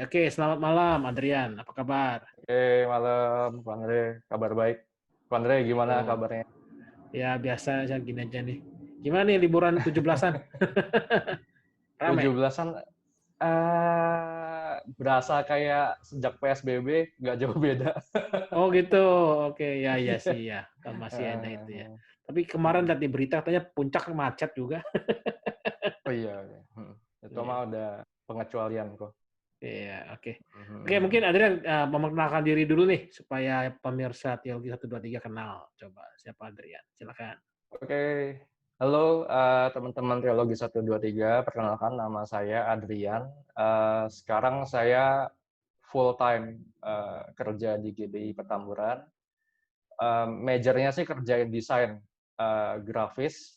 Oke, selamat malam Adrian. Apa kabar? Malam, Pak Andre. Kabar baik. Pak Andre, gimana Oh, kabarnya? ya biasa aja gini aja nih. Gimana nih liburan 17-an? Rame? 17-an berasa kayak sejak PSBB, nggak jauh beda. Oh gitu. Oke, ya ya sih ya. Kan masih ada itu ya. Eh, Tapi kemarin lihat di berita katanya puncak macet juga. oh iya, iya. Itu Iya, mah udah pengecualian kok. iya, oke. Oke, mungkin Hmm. Adrian memperkenalkan diri dulu nih supaya pemirsa Teologi 123 kenal. Coba siapa Adrian? Silakan. Oke, halo teman-teman Trilogi 123. Perkenalkan nama saya Adrian. Sekarang saya full time kerja di GBI Petamburan. Majornya sih kerjain desain grafis,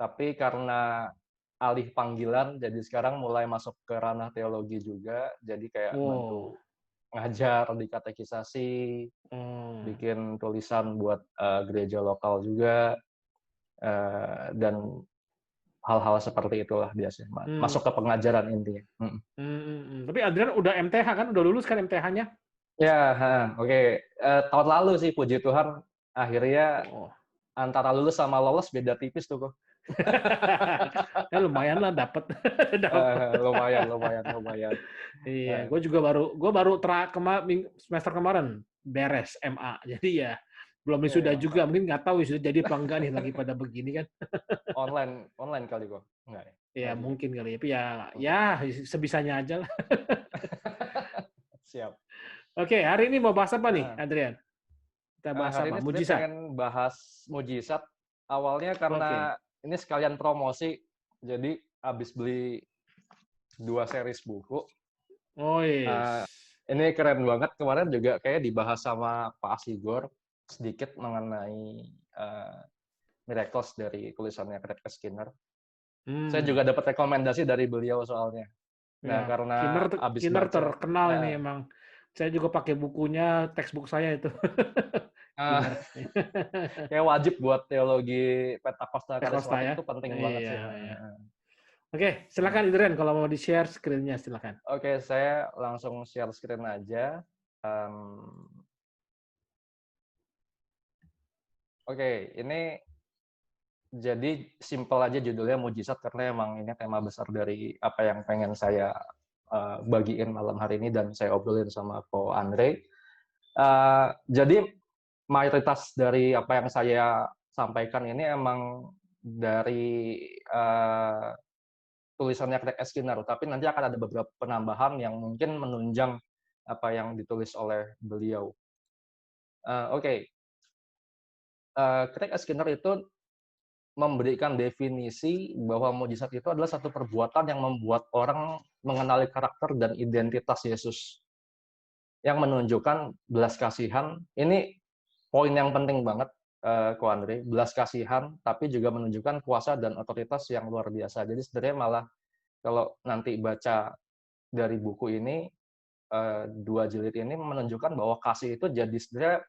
tapi karena alih panggilan, jadi sekarang mulai masuk ke ranah teologi juga, jadi kayak bantu Wow. ngajar di katekisasi, Hmm. bikin tulisan buat gereja lokal juga, dan hal-hal seperti itulah biasanya. Hmm. Masuk ke pengajaran intinya. Tapi Adrian udah MTH kan? Udah lulus kan MTH-nya? Ya, oke. Tahun lalu sih, puji Tuhan, akhirnya Oh. antara lulus sama lolos beda tipis tuh kok. Ya lumayan lah dapat. Dapat. Lumayan, lumayan, lumayan. Iya, Eh, gue juga baru semester kemarin beres MA. Jadi ya belum wisuda mantap. juga. Mungkin nggak tahu wisuda jadi apa enggak nih lagi pada begini kan. Online, online kali kok. Enggak ya? Ya Enggak juga. mungkin kali ya. Tapi ya ya Oke. sebisanya aja lah. Siap. Oke, hari ini mau bahas apa nih, Nah, Adrian? Kita bahas hari apa? ini sebenarnya Mujizat. pengen bahas mujizat. Awalnya Oke. karena ini sekalian promosi, jadi habis beli 2 series buku. Oh Eh, yes. ini keren banget. Kemarin juga kayak dibahas sama Pak Asigor sedikit mengenai eh, miracles dari tulisannya Craig Skinner. Saya Hmm. juga dapat rekomendasi dari beliau soalnya. Nah, Ya, karena Skinner habis Skinner baca, terkenal ini eh, emang. Saya juga pakai bukunya, textbook saya itu. eh, Skinner. kayak wajib buat teologi Pentakosta Teh Costa karismatik ya. itu penting banget Iya, sih. iya. Oke, silakan Idren kalau mau di-share screen-nya silakan. Oke, saya langsung share screen aja. Em, Oke, ini jadi simple aja judulnya mujizat karena emang ini tema besar dari apa yang pengen saya bagiin malam hari ini dan saya obrolin sama Ko Andre. Jadi mayoritas dari apa yang saya sampaikan ini emang dari tulisannya Craig Skinner, tapi nanti akan ada beberapa penambahan yang mungkin menunjang apa yang ditulis oleh beliau. Oke, Craig Skinner itu memberikan definisi bahwa mujizat itu adalah satu perbuatan yang membuat orang mengenali karakter dan identitas Yesus, yang menunjukkan belas kasihan. Ini poin yang penting banget, Ko Andre, belas kasihan, tapi juga menunjukkan kuasa dan otoritas yang luar biasa. Jadi sebenarnya malah kalau nanti baca dari buku ini, 2 jilid ini menunjukkan bahwa kasih itu jadi sebenarnya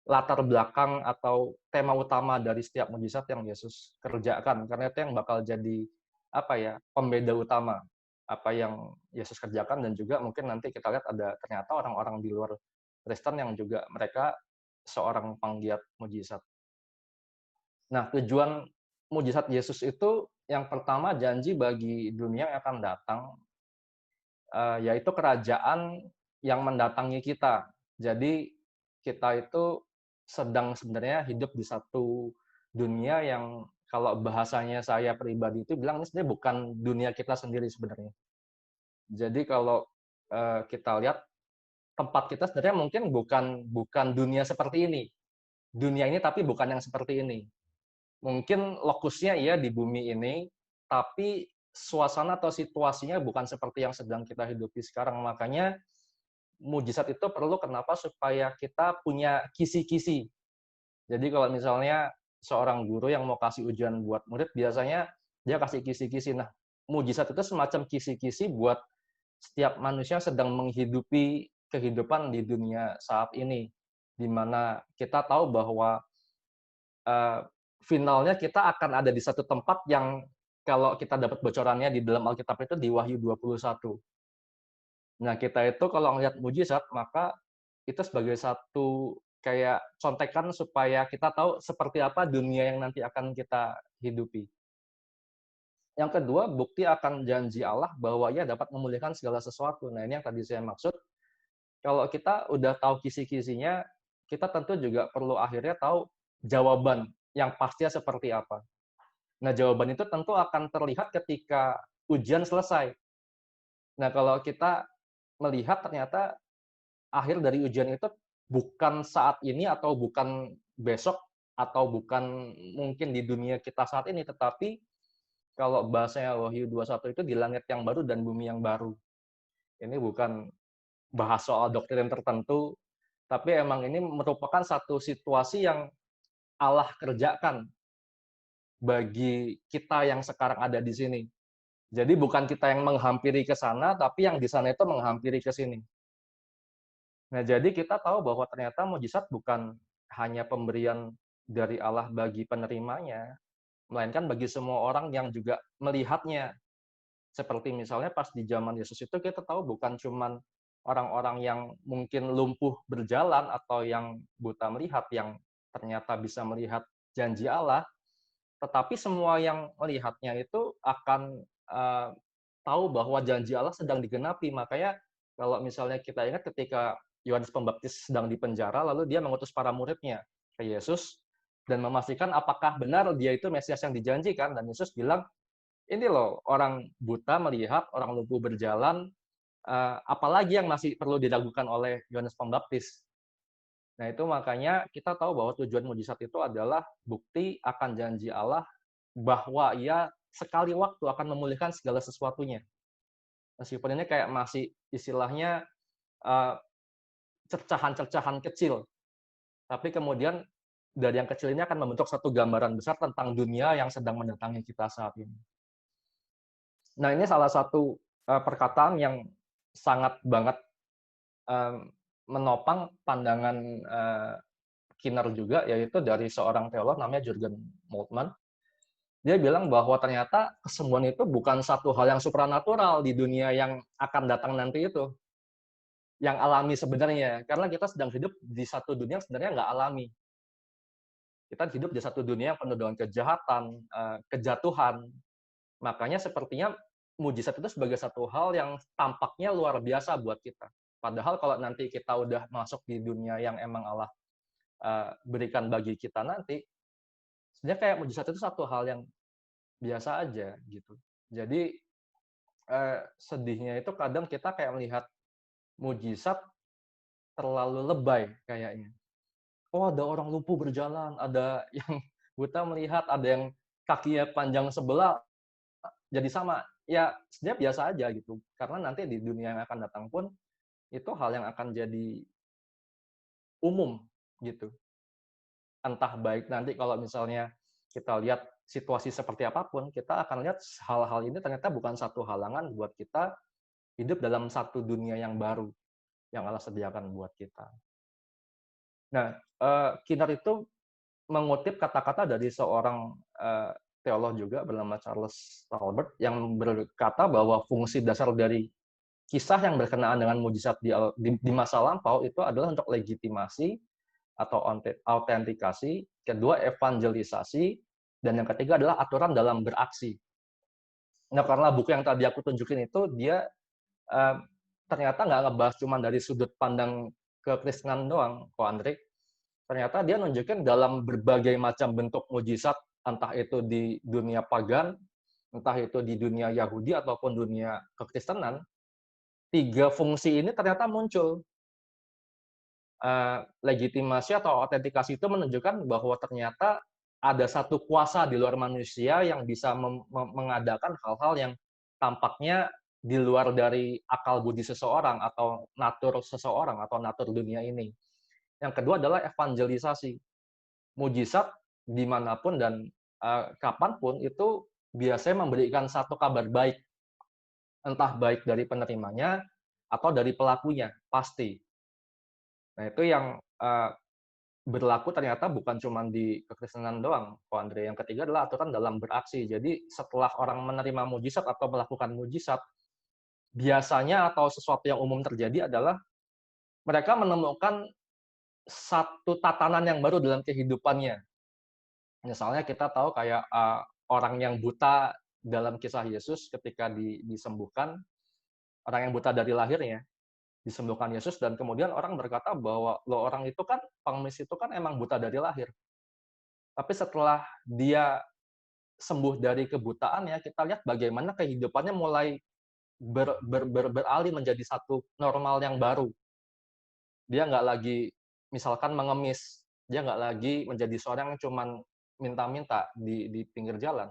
latar belakang atau tema utama dari setiap mujizat yang Yesus kerjakan. Karena itu yang bakal jadi apa ya, pembeda utama apa yang Yesus kerjakan, dan juga mungkin nanti kita lihat ada ternyata orang-orang di luar Kristen yang juga mereka seorang penggiat mujizat. Nah, tujuan mujizat Yesus itu yang pertama janji bagi dunia yang akan datang, yaitu kerajaan yang mendatangi kita. Jadi kita itu sedang sebenarnya hidup di satu dunia yang kalau bahasanya saya pribadi itu bilang ini sebenarnya bukan dunia kita sendiri sebenarnya. Jadi kalau kita lihat tempat kita sebenarnya mungkin bukan bukan dunia seperti ini. Dunia ini tapi bukan yang seperti ini. Mungkin lokusnya iya di bumi ini, tapi suasana atau situasinya bukan seperti yang sedang kita hidupi sekarang. Makanya mujizat itu perlu kenapa? Supaya kita punya kisi-kisi. Jadi kalau misalnya seorang guru yang mau kasih ujian buat murid, biasanya dia kasih kisi-kisi. Nah, mujizat itu semacam kisi-kisi buat setiap manusia sedang menghidupi kehidupan di dunia saat ini, di mana kita tahu bahwa uh, finalnya kita akan ada di satu tempat yang kalau kita dapat bocorannya di dalam Alkitab itu di Wahyu 21. Nah, kita itu kalau ngelihat mujizat, maka itu sebagai satu kayak contekan supaya kita tahu seperti apa dunia yang nanti akan kita hidupi. Yang kedua, bukti akan janji Allah bahwa Ia dapat memulihkan segala sesuatu. Nah, ini yang tadi saya maksud, kalau kita udah tahu kisi-kisinya, kita tentu juga perlu akhirnya tahu jawaban yang pastinya seperti apa. Nah, jawaban itu tentu akan terlihat ketika ujian selesai. Nah, kalau kita melihat ternyata akhir dari ujian itu bukan saat ini atau bukan besok atau bukan mungkin di dunia kita saat ini, tetapi kalau bahasanya Wahyu 21 itu di langit yang baru dan bumi yang baru. Ini bukan bahas soal doktrin tertentu, tapi emang ini merupakan satu situasi yang Allah kerjakan bagi kita yang sekarang ada di sini. Jadi bukan kita yang menghampiri ke sana, tapi yang di sana itu menghampiri ke sini. Nah, jadi kita tahu bahwa ternyata mujizat bukan hanya pemberian dari Allah bagi penerimanya, melainkan bagi semua orang yang juga melihatnya. Seperti misalnya pas di zaman Yesus itu kita tahu bukan cuman orang-orang yang mungkin lumpuh berjalan atau yang buta melihat yang ternyata bisa melihat janji Allah, tetapi semua yang melihatnya itu akan tahu bahwa janji Allah sedang digenapi. Makanya kalau misalnya kita ingat ketika Yohanes Pembaptis sedang dipenjara, lalu dia mengutus para muridnya ke Yesus dan memastikan apakah benar dia itu Mesias yang dijanjikan. Dan Yesus bilang, ini loh, orang buta melihat, orang lumpuh berjalan, apalagi yang masih perlu diragukan oleh Yohanes Pembaptis. Nah, itu makanya kita tahu bahwa tujuan mujizat itu adalah bukti akan janji Allah bahwa Ia sekali waktu akan memulihkan segala sesuatunya. Meskipun ini kayak masih istilahnya uh, cercahan-cercahan kecil, tapi kemudian dari yang kecil ini akan membentuk satu gambaran besar tentang dunia yang sedang mendatangi kita saat ini. Nah, ini salah satu perkataan yang sangat banget menopang pandangan Skinner juga, yaitu dari seorang teolog namanya Jurgen Moltmann. Dia bilang bahwa ternyata kesembuhan itu bukan satu hal yang supranatural di dunia yang akan datang nanti itu, yang alami sebenarnya. Karena kita sedang hidup di satu dunia yang sebenarnya nggak alami. Kita hidup di satu dunia yang penuh dengan kejahatan, kejatuhan. Makanya sepertinya mujizat itu sebagai satu hal yang tampaknya luar biasa buat kita. Padahal kalau nanti kita udah masuk di dunia yang emang Allah berikan bagi kita nanti, sebenarnya kayak mujizat itu satu hal yang biasa aja gitu. Jadi sedihnya itu kadang kita kayak melihat mujizat terlalu lebay kayaknya. Oh, ada orang lumpuh berjalan, ada yang buta melihat, ada yang kakinya panjang sebelah jadi sama. Ya, sebenarnya biasa aja gitu. Karena nanti di dunia yang akan datang pun itu hal yang akan jadi umum gitu. Entah baik nanti kalau misalnya kita lihat situasi seperti apapun, kita akan lihat hal-hal ini ternyata bukan satu halangan buat kita hidup dalam satu dunia yang baru yang Allah sediakan buat kita. Nah, Skinner itu mengutip kata-kata dari seorang teolog juga bernama Charles Talbert yang berkata bahwa fungsi dasar dari kisah yang berkenaan dengan mujizat di masa lampau itu adalah untuk legitimasi atau autentikasi, kedua evangelisasi, dan yang ketiga adalah aturan dalam beraksi. Nah, karena buku yang tadi aku tunjukin itu, dia ternyata nggak ngebahas cuma dari sudut pandang kekristenan doang, Ko Andri. Ternyata dia nunjukin dalam berbagai macam bentuk mujizat, entah itu di dunia pagan, entah itu di dunia Yahudi ataupun dunia kekristenan, tiga fungsi ini ternyata muncul. Legitimasi atau autentikasi itu menunjukkan bahwa ternyata ada satu kuasa di luar manusia yang bisa mengadakan hal-hal yang tampaknya di luar dari akal budi seseorang atau natur seseorang atau natur dunia ini. Yang kedua adalah evangelisasi. Mujizat dimanapun dan kapanpun itu biasanya memberikan satu kabar baik. Entah baik dari penerimanya atau dari pelakunya, pasti. Nah, itu yang berlaku ternyata bukan cuma di kekristenan doang, Ko Andre. Yang ketiga adalah aturan dalam beraksi. Jadi setelah orang menerima mujizat atau melakukan mujizat, biasanya atau sesuatu yang umum terjadi adalah mereka menemukan satu tatanan yang baru dalam kehidupannya. Misalnya kita tahu kayak, orang yang buta dalam kisah Yesus ketika disembuhkan, orang yang buta dari lahirnya, disembuhkan Yesus dan kemudian orang berkata bahwa, "Loh, orang itu kan, pengemis itu kan emang buta dari lahir." Tapi setelah dia sembuh dari kebutaannya, kita lihat bagaimana kehidupannya mulai beralih menjadi satu normal yang baru. Dia nggak lagi misalkan mengemis, dia nggak lagi menjadi seorang yang cuman minta-minta di pinggir jalan.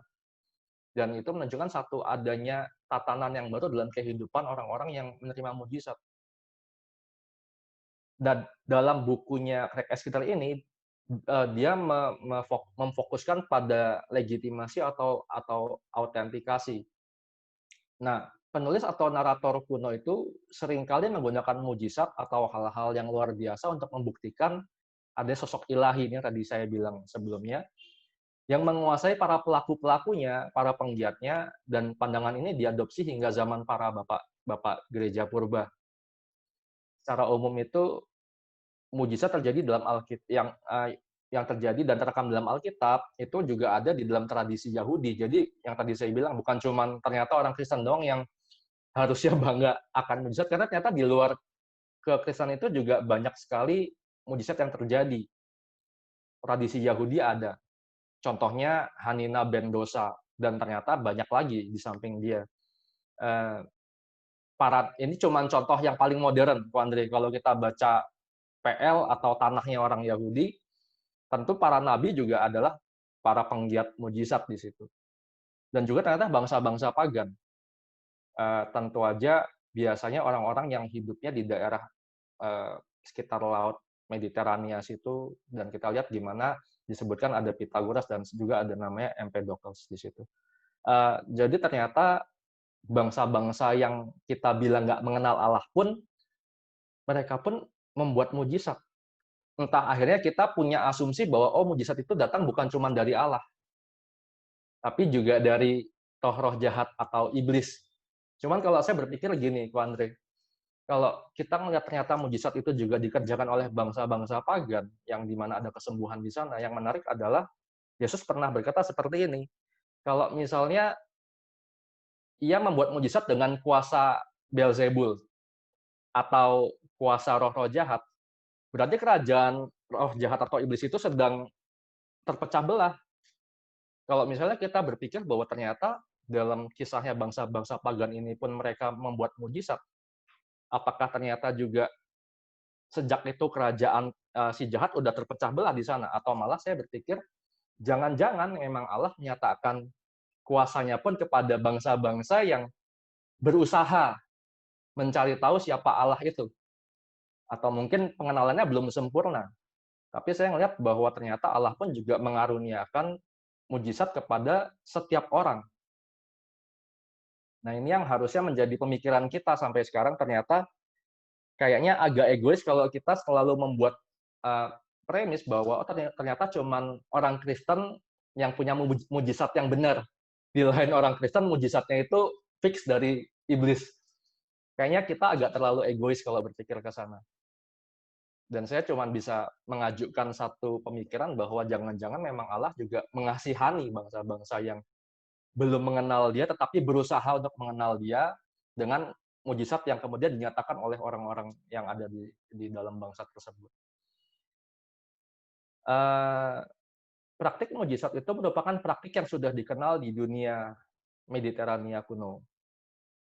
Dan itu menunjukkan satu adanya tatanan yang baru dalam kehidupan orang-orang yang menerima mujizat. Dan dalam bukunya Craig Esquire ini, dia memfokuskan pada legitimasi atau autentikasi. Nah, penulis atau narator kuno itu seringkali menggunakan mujizat atau hal-hal yang luar biasa untuk membuktikan ada sosok ilahi ini yang tadi saya bilang sebelumnya, yang menguasai para pelaku-pelakunya, para penggiatnya, dan pandangan ini diadopsi hingga zaman para bapak gereja purba. Secara umum itu mujizat terjadi dalam yang terjadi dan terekam dalam Alkitab, itu juga ada di dalam tradisi Yahudi. Jadi yang tadi saya bilang bukan cuman ternyata orang Kristen doang yang harusnya bangga akan mujizat, karena ternyata di luar kekristenan itu juga banyak sekali mujizat yang terjadi. Tradisi Yahudi ada. Contohnya Hanina ben Dosa, dan ternyata banyak lagi di samping dia. Eh, ini cuma contoh yang paling modern, Ko Andre. Kalau kita baca PL atau tanahnya orang Yahudi, tentu para nabi juga adalah para penggiat mujizat di situ. Dan juga ternyata bangsa-bangsa pagan. Tentu aja biasanya orang-orang yang hidupnya di daerah sekitar laut Mediterania situ, dan kita lihat gimana disebutkan ada Pythagoras dan juga ada namanya Empedocles di situ. Jadi ternyata bangsa-bangsa yang kita bilang nggak mengenal Allah pun, mereka pun membuat mujizat. Entah akhirnya kita punya asumsi bahwa, oh, mujizat itu datang bukan cuma dari Allah, tapi juga dari roh-roh jahat atau iblis. Cuman kalau saya berpikir gini, Ko Andre, kalau kita melihat ternyata mujizat itu juga dikerjakan oleh bangsa-bangsa pagan, yang di mana ada kesembuhan di sana, yang menarik adalah Yesus pernah berkata seperti ini, kalau misalnya ia membuat mujizat dengan kuasa Beelzebul atau kuasa roh-roh jahat, berarti kerajaan roh jahat atau iblis itu sedang terpecah belah. Kalau misalnya kita berpikir bahwa ternyata dalam kisahnya bangsa-bangsa pagan ini pun mereka membuat mujizat, apakah ternyata juga sejak itu kerajaan si jahat udah terpecah belah di sana? Atau malah saya berpikir, jangan-jangan memang Allah menyatakan kuasanya pun kepada bangsa-bangsa yang berusaha mencari tahu siapa Allah itu. Atau mungkin pengenalannya belum sempurna. Tapi saya melihat bahwa ternyata Allah pun juga mengaruniakan mujizat kepada setiap orang. Nah, ini yang harusnya menjadi pemikiran kita sampai sekarang. Ternyata kayaknya agak egois kalau kita selalu membuat premis bahwa oh, ternyata cuman orang Kristen yang punya mujizat yang benar. Di lain orang Kristen mujizatnya itu fix dari iblis. Kayaknya kita agak terlalu egois kalau berpikir ke sana. Dan saya cuma bisa mengajukan satu pemikiran bahwa jangan-jangan memang Allah juga mengasihani bangsa-bangsa yang belum mengenal dia, tetapi berusaha untuk mengenal dia dengan mujizat yang kemudian dinyatakan oleh orang-orang yang ada di dalam bangsa tersebut. Praktik mujizat itu merupakan praktik yang sudah dikenal di dunia Mediterania kuno.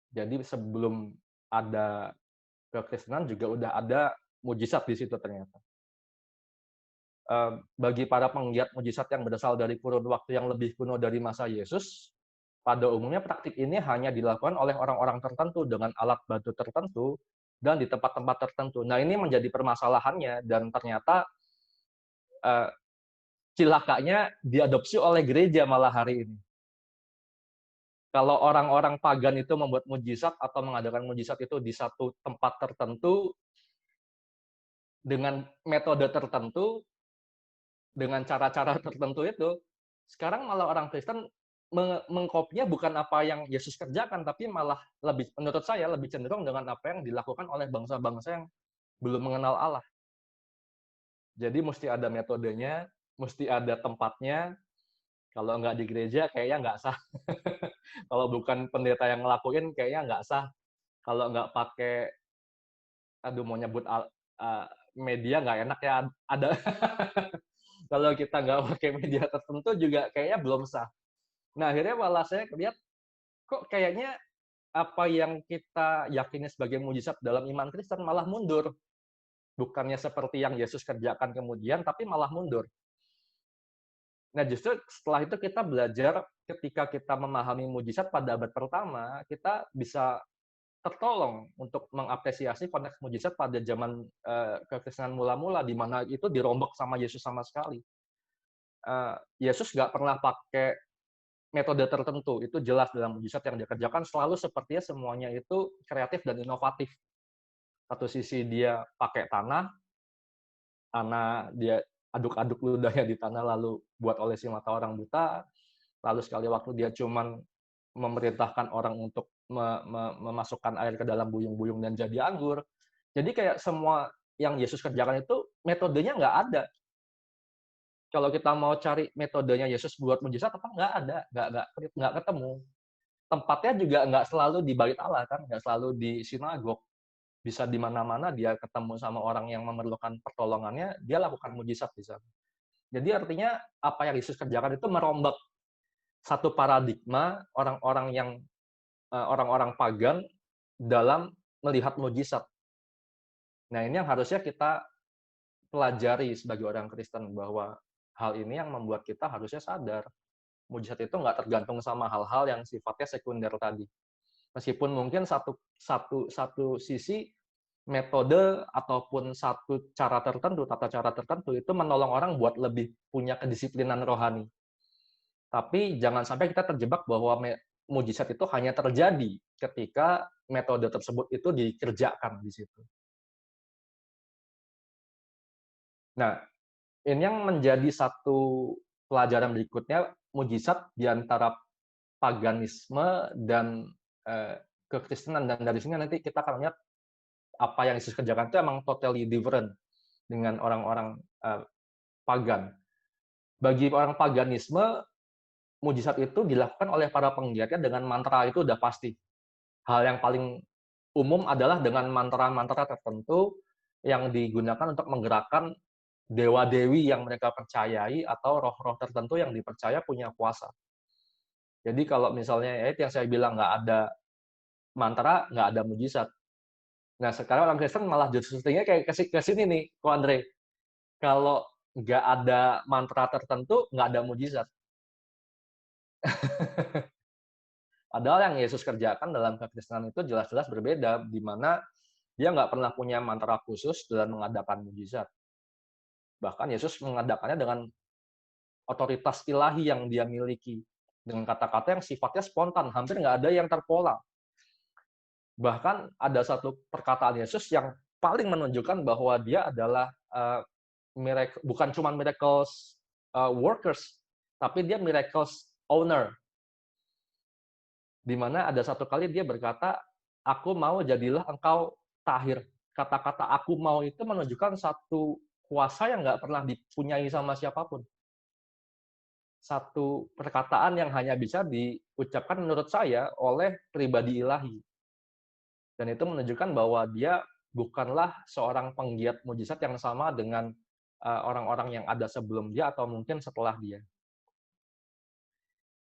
Jadi sebelum ada kekristenan juga udah ada mujizat di situ ternyata. Bagi para penggiat mujizat yang berasal dari kurun waktu yang lebih kuno dari masa Yesus, pada umumnya praktik ini hanya dilakukan oleh orang-orang tertentu dengan alat bantu tertentu dan di tempat-tempat tertentu. Nah, ini menjadi permasalahannya dan ternyata cilakanya diadopsi oleh gereja malah hari ini. Kalau orang-orang pagan itu membuat mujizat atau mengadakan mujizat itu di satu tempat tertentu dengan metode tertentu, dengan cara-cara tertentu itu, sekarang malah orang Kristen mengkopinya bukan apa yang Yesus kerjakan, tapi malah menurut saya lebih cenderung dengan apa yang dilakukan oleh bangsa-bangsa yang belum mengenal Allah. Jadi mesti ada metodenya, mesti ada tempatnya. Kalau nggak di gereja kayaknya nggak sah. Kalau bukan pendeta yang ngelakuin kayaknya nggak sah. Kalau nggak pakai, aduh mau nyebut media nggak enak ya, ada. Kalau kita nggak pakai media tertentu juga kayaknya belum sah. Nah akhirnya malah saya lihat, kok kayaknya apa yang kita yakini sebagai mujizat dalam iman Kristen malah mundur. Bukannya seperti yang Yesus kerjakan kemudian, tapi malah mundur. Nah, justru setelah itu kita belajar ketika kita memahami mujizat pada abad pertama, kita bisa tertolong untuk mengapresiasi konteks mujizat pada zaman kekristenan mula-mula, di mana itu dirombak sama Yesus sama sekali. Yesus nggak pernah pakai metode tertentu, itu jelas dalam mujizat yang dikerjakan selalu sepertinya semuanya itu kreatif dan inovatif. Satu sisi dia pakai tanah dia aduk-aduk ludahnya di tanah lalu buat olesi mata orang buta, lalu sekali waktu dia cuman memerintahkan orang untuk memasukkan air ke dalam buyung-buyung dan jadi anggur. Jadi kayak semua yang Yesus kerjakan itu metodenya nggak ada. Kalau kita mau cari metodenya Yesus buat mujizat apa nggak ada, nggak ketemu. Tempatnya juga nggak selalu di bait Allah kan, nggak selalu di sinagog. Bisa di mana-mana dia ketemu sama orang yang memerlukan pertolongannya, dia lakukan mujizat di sana. Jadi artinya apa yang Yesus kerjakan itu merombak satu paradigma orang-orang pagan dalam melihat mujizat. Nah, ini yang harusnya kita pelajari sebagai orang Kristen, bahwa hal ini yang membuat kita harusnya sadar. Mujizat itu nggak tergantung sama hal-hal yang sifatnya sekunder tadi. Meskipun mungkin satu sisi metode ataupun satu tata cara tertentu itu menolong orang buat lebih punya kedisiplinan rohani. Tapi jangan sampai kita terjebak bahwa mujizat itu hanya terjadi ketika metode tersebut itu dikerjakan di situ. Nah, ini yang menjadi satu pelajaran berikutnya, mujizat di antara paganisme dan kekristenan, dan dari sini nanti kita akan lihat apa yang Yesus kerjakan itu emang totally different dengan orang-orang pagan. Bagi orang paganisme, mujizat itu dilakukan oleh para penggiatnya dengan mantra, itu udah pasti. Hal yang paling umum adalah dengan mantra-mantra tertentu yang digunakan untuk menggerakkan dewa-dewi yang mereka percayai atau roh-roh tertentu yang dipercaya punya kuasa. Jadi kalau misalnya ya itu yang saya bilang, nggak ada mantra, nggak ada mujizat. Nah, sekarang orang Kristen malah justru kayak ke sini nih, Ko Andre. Kalau nggak ada mantra tertentu, nggak ada mujizat. Padahal yang Yesus kerjakan dalam kekristenan itu jelas-jelas berbeda, di mana dia nggak pernah punya mantra khusus dalam mengadakan mujizat. Bahkan Yesus mengadakannya dengan otoritas ilahi yang dia miliki, dengan kata-kata yang sifatnya spontan, hampir nggak ada yang terpola. Bahkan ada satu perkataan Yesus yang paling menunjukkan bahwa dia adalah bukan cuma miracles workers, tapi dia miracles owner. Di mana ada satu kali dia berkata, aku mau jadilah engkau tahir. Kata-kata aku mau itu menunjukkan satu kuasa yang nggak pernah dipunyai sama siapapun. Satu perkataan yang hanya bisa diucapkan menurut saya oleh pribadi ilahi. Dan itu menunjukkan bahwa dia bukanlah seorang penggiat mujizat yang sama dengan orang-orang yang ada sebelum dia atau mungkin setelah dia.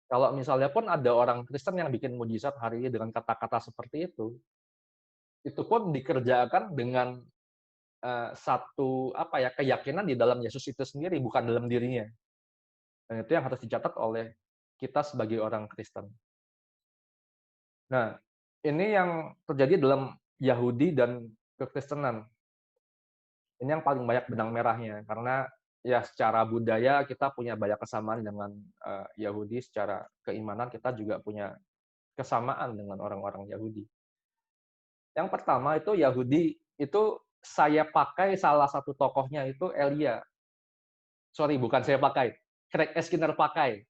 Kalau misalnya pun ada orang Kristen yang bikin mujizat hari ini dengan kata-kata seperti itu pun dikerjakan dengan satu keyakinan di dalam Yesus itu sendiri, bukan dalam dirinya. Dan itu yang harus dicatat oleh kita sebagai orang Kristen. Nah, ini yang terjadi dalam Yahudi dan kekristenan. Ini yang paling banyak benang merahnya, karena ya secara budaya kita punya banyak kesamaan dengan Yahudi, secara keimanan kita juga punya kesamaan dengan orang-orang Yahudi. Yang pertama itu Yahudi itu saya pakai salah satu tokohnya itu Elia. Sorry, bukan saya pakai. Craig Skinner pakai.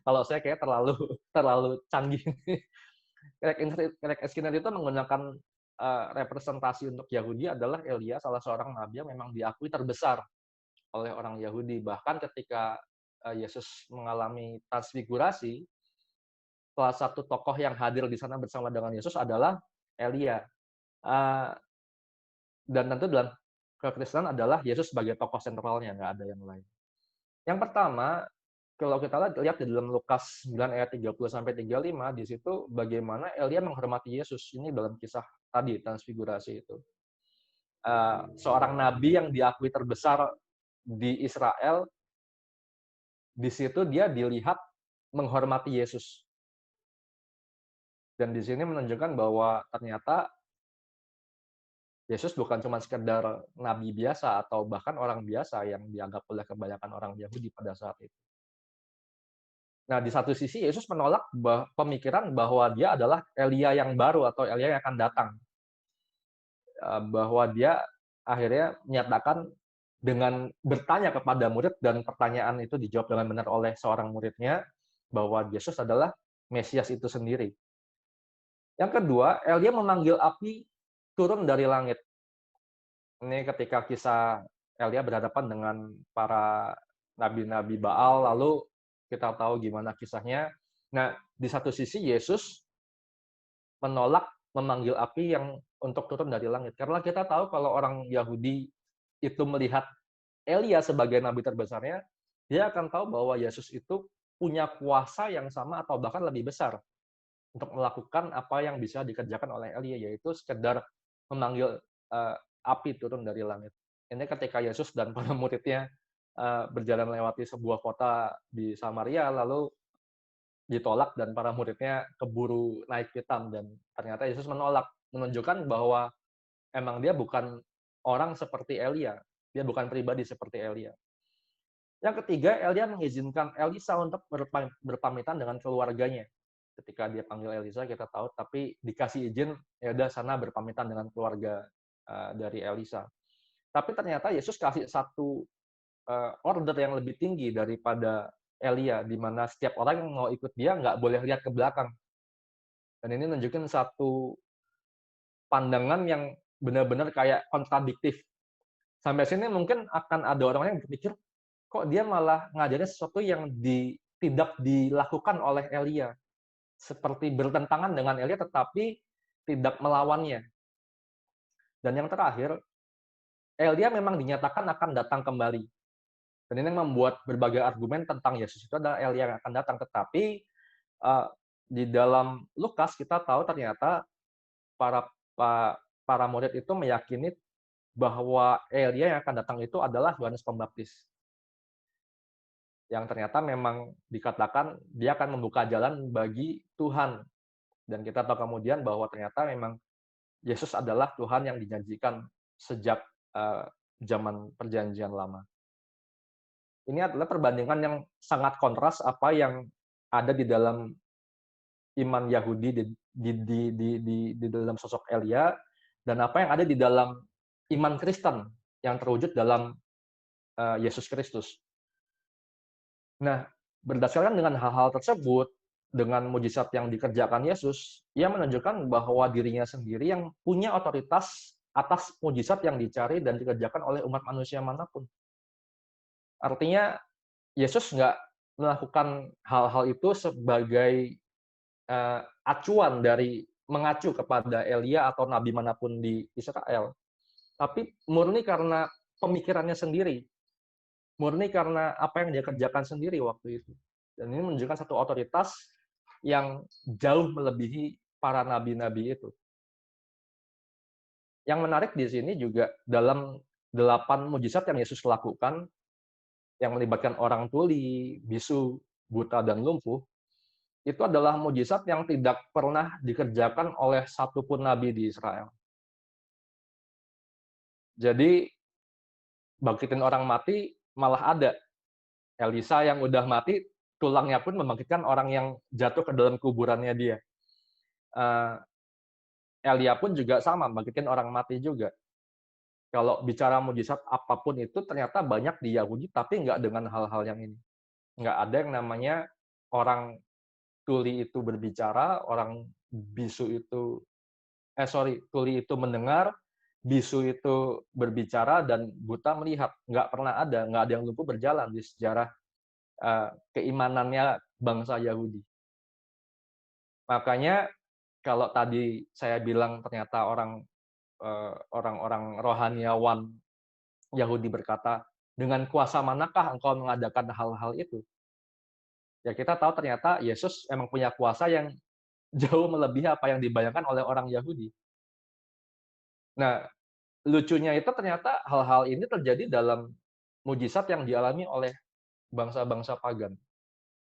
Kalau saya kayak terlalu terlalu canggih. Craig Skinner itu menggunakan representasi untuk Yahudi adalah Elia, salah seorang nabi yang memang diakui terbesar oleh orang Yahudi. Bahkan ketika Yesus mengalami transfigurasi, salah satu tokoh yang hadir di sana bersama dengan Yesus adalah Elia. Uh, dan tentu dalam kekristenan adalah Yesus sebagai tokoh sentralnya, nggak ada yang lain. Yang pertama, kalau kita lihat di dalam Lukas 9 ayat 30 sampai 35, di situ bagaimana Elia menghormati Yesus. Ini dalam kisah tadi transfigurasi itu. Seorang nabi yang diakui terbesar di Israel, di situ dia dilihat menghormati Yesus. Dan di sini menunjukkan bahwa ternyata Yesus bukan cuma sekedar nabi biasa atau bahkan orang biasa yang dianggap oleh kebanyakan orang Yahudi pada saat itu. Nah, di satu sisi Yesus menolak pemikiran bahwa dia adalah Elia yang baru atau Elia yang akan datang. Bahwa dia akhirnya menyatakan dengan bertanya kepada murid dan pertanyaan itu dijawab dengan benar oleh seorang muridnya bahwa Yesus adalah Mesias itu sendiri. Yang kedua, Elia memanggil api turun dari langit. Ini ketika kisah Elia berhadapan dengan para nabi-nabi Baal, lalu kita tahu gimana kisahnya. Nah, di satu sisi Yesus menolak memanggil api yang untuk turun dari langit. Karena kita tahu kalau orang Yahudi itu melihat Elia sebagai nabi terbesarnya, dia akan tahu bahwa Yesus itu punya kuasa yang sama atau bahkan lebih besar untuk melakukan apa yang bisa dikerjakan oleh Elia, yaitu sekedar memanggil api turun dari langit. Ini ketika Yesus dan para muridnya berjalan melewati sebuah kota di Samaria, lalu ditolak dan para muridnya keburu naik pitam, dan ternyata Yesus menolak, menunjukkan bahwa emang dia bukan orang seperti Elia, dia bukan pribadi seperti Elia. Yang ketiga, Elia mengizinkan Elisa untuk berpamitan dengan keluarganya. Ketika dia panggil Elisa, kita tahu, tapi dikasih izin, ya udah sana berpamitan dengan keluarga dari Elisa. Tapi ternyata Yesus kasih satu order yang lebih tinggi daripada Elia, di mana setiap orang yang mau ikut dia nggak boleh lihat ke belakang. Dan ini menunjukkan satu pandangan yang benar-benar kayak kontradiktif. Sampai sini mungkin akan ada orang yang berpikir, kok dia malah ngajarin sesuatu yang tidak dilakukan oleh Elia. Seperti bertentangan dengan Elia, tetapi tidak melawannya. Dan yang terakhir, Elia memang dinyatakan akan datang kembali. Dan ini membuat berbagai argumen tentang Yesus itu adalah Elia yang akan datang. Tetapi di dalam Lukas kita tahu ternyata para murid itu meyakini bahwa Elia yang akan datang itu adalah Yohanes Pembaptis. Yang ternyata memang dikatakan dia akan membuka jalan bagi Tuhan. Dan kita tahu kemudian bahwa ternyata memang Yesus adalah Tuhan yang dijanjikan sejak zaman Perjanjian Lama. Ini adalah perbandingan yang sangat kontras apa yang ada di dalam iman Yahudi di dalam sosok Elia dan apa yang ada di dalam iman Kristen yang terwujud dalam Yesus Kristus. Nah, berdasarkan dengan hal-hal tersebut, dengan mujizat yang dikerjakan Yesus, ia menunjukkan bahwa dirinya sendiri yang punya otoritas atas mujizat yang dicari dan dikerjakan oleh umat manusia manapun. Artinya, Yesus nggak melakukan hal-hal itu sebagai acuan dari mengacu kepada Elia atau nabi manapun di Israel. Tapi murni karena pemikirannya sendiri. Murni karena apa yang dia kerjakan sendiri waktu itu. Dan ini menunjukkan satu otoritas yang jauh melebihi para nabi-nabi itu. Yang menarik di sini juga dalam 8 mujizat yang Yesus lakukan, yang melibatkan orang tuli, bisu, buta, dan lumpuh, itu adalah mujizat yang tidak pernah dikerjakan oleh satupun nabi di Israel. Jadi, bangkitin orang mati malah ada. Elisa yang udah mati, tulangnya pun membangkitkan orang yang jatuh ke dalam kuburannya dia. Elia pun juga sama, bangkitin orang mati juga. Kalau bicara mujizat apapun itu, ternyata banyak di Yahudi, tapi nggak dengan hal-hal yang ini. Nggak ada yang namanya orang tuli itu berbicara, orang bisu itu tuli itu mendengar, bisu itu berbicara, dan buta melihat. Nggak ada yang lumpuh berjalan di sejarah keimanannya bangsa Yahudi. Makanya kalau tadi saya bilang ternyata orang-orang rohaniawan Yahudi berkata, dengan kuasa manakah engkau mengadakan hal-hal itu? Ya kita tahu ternyata Yesus emang punya kuasa yang jauh melebihi apa yang dibayangkan oleh orang Yahudi. Nah, lucunya itu ternyata hal-hal ini terjadi dalam mujizat yang dialami oleh bangsa-bangsa pagan.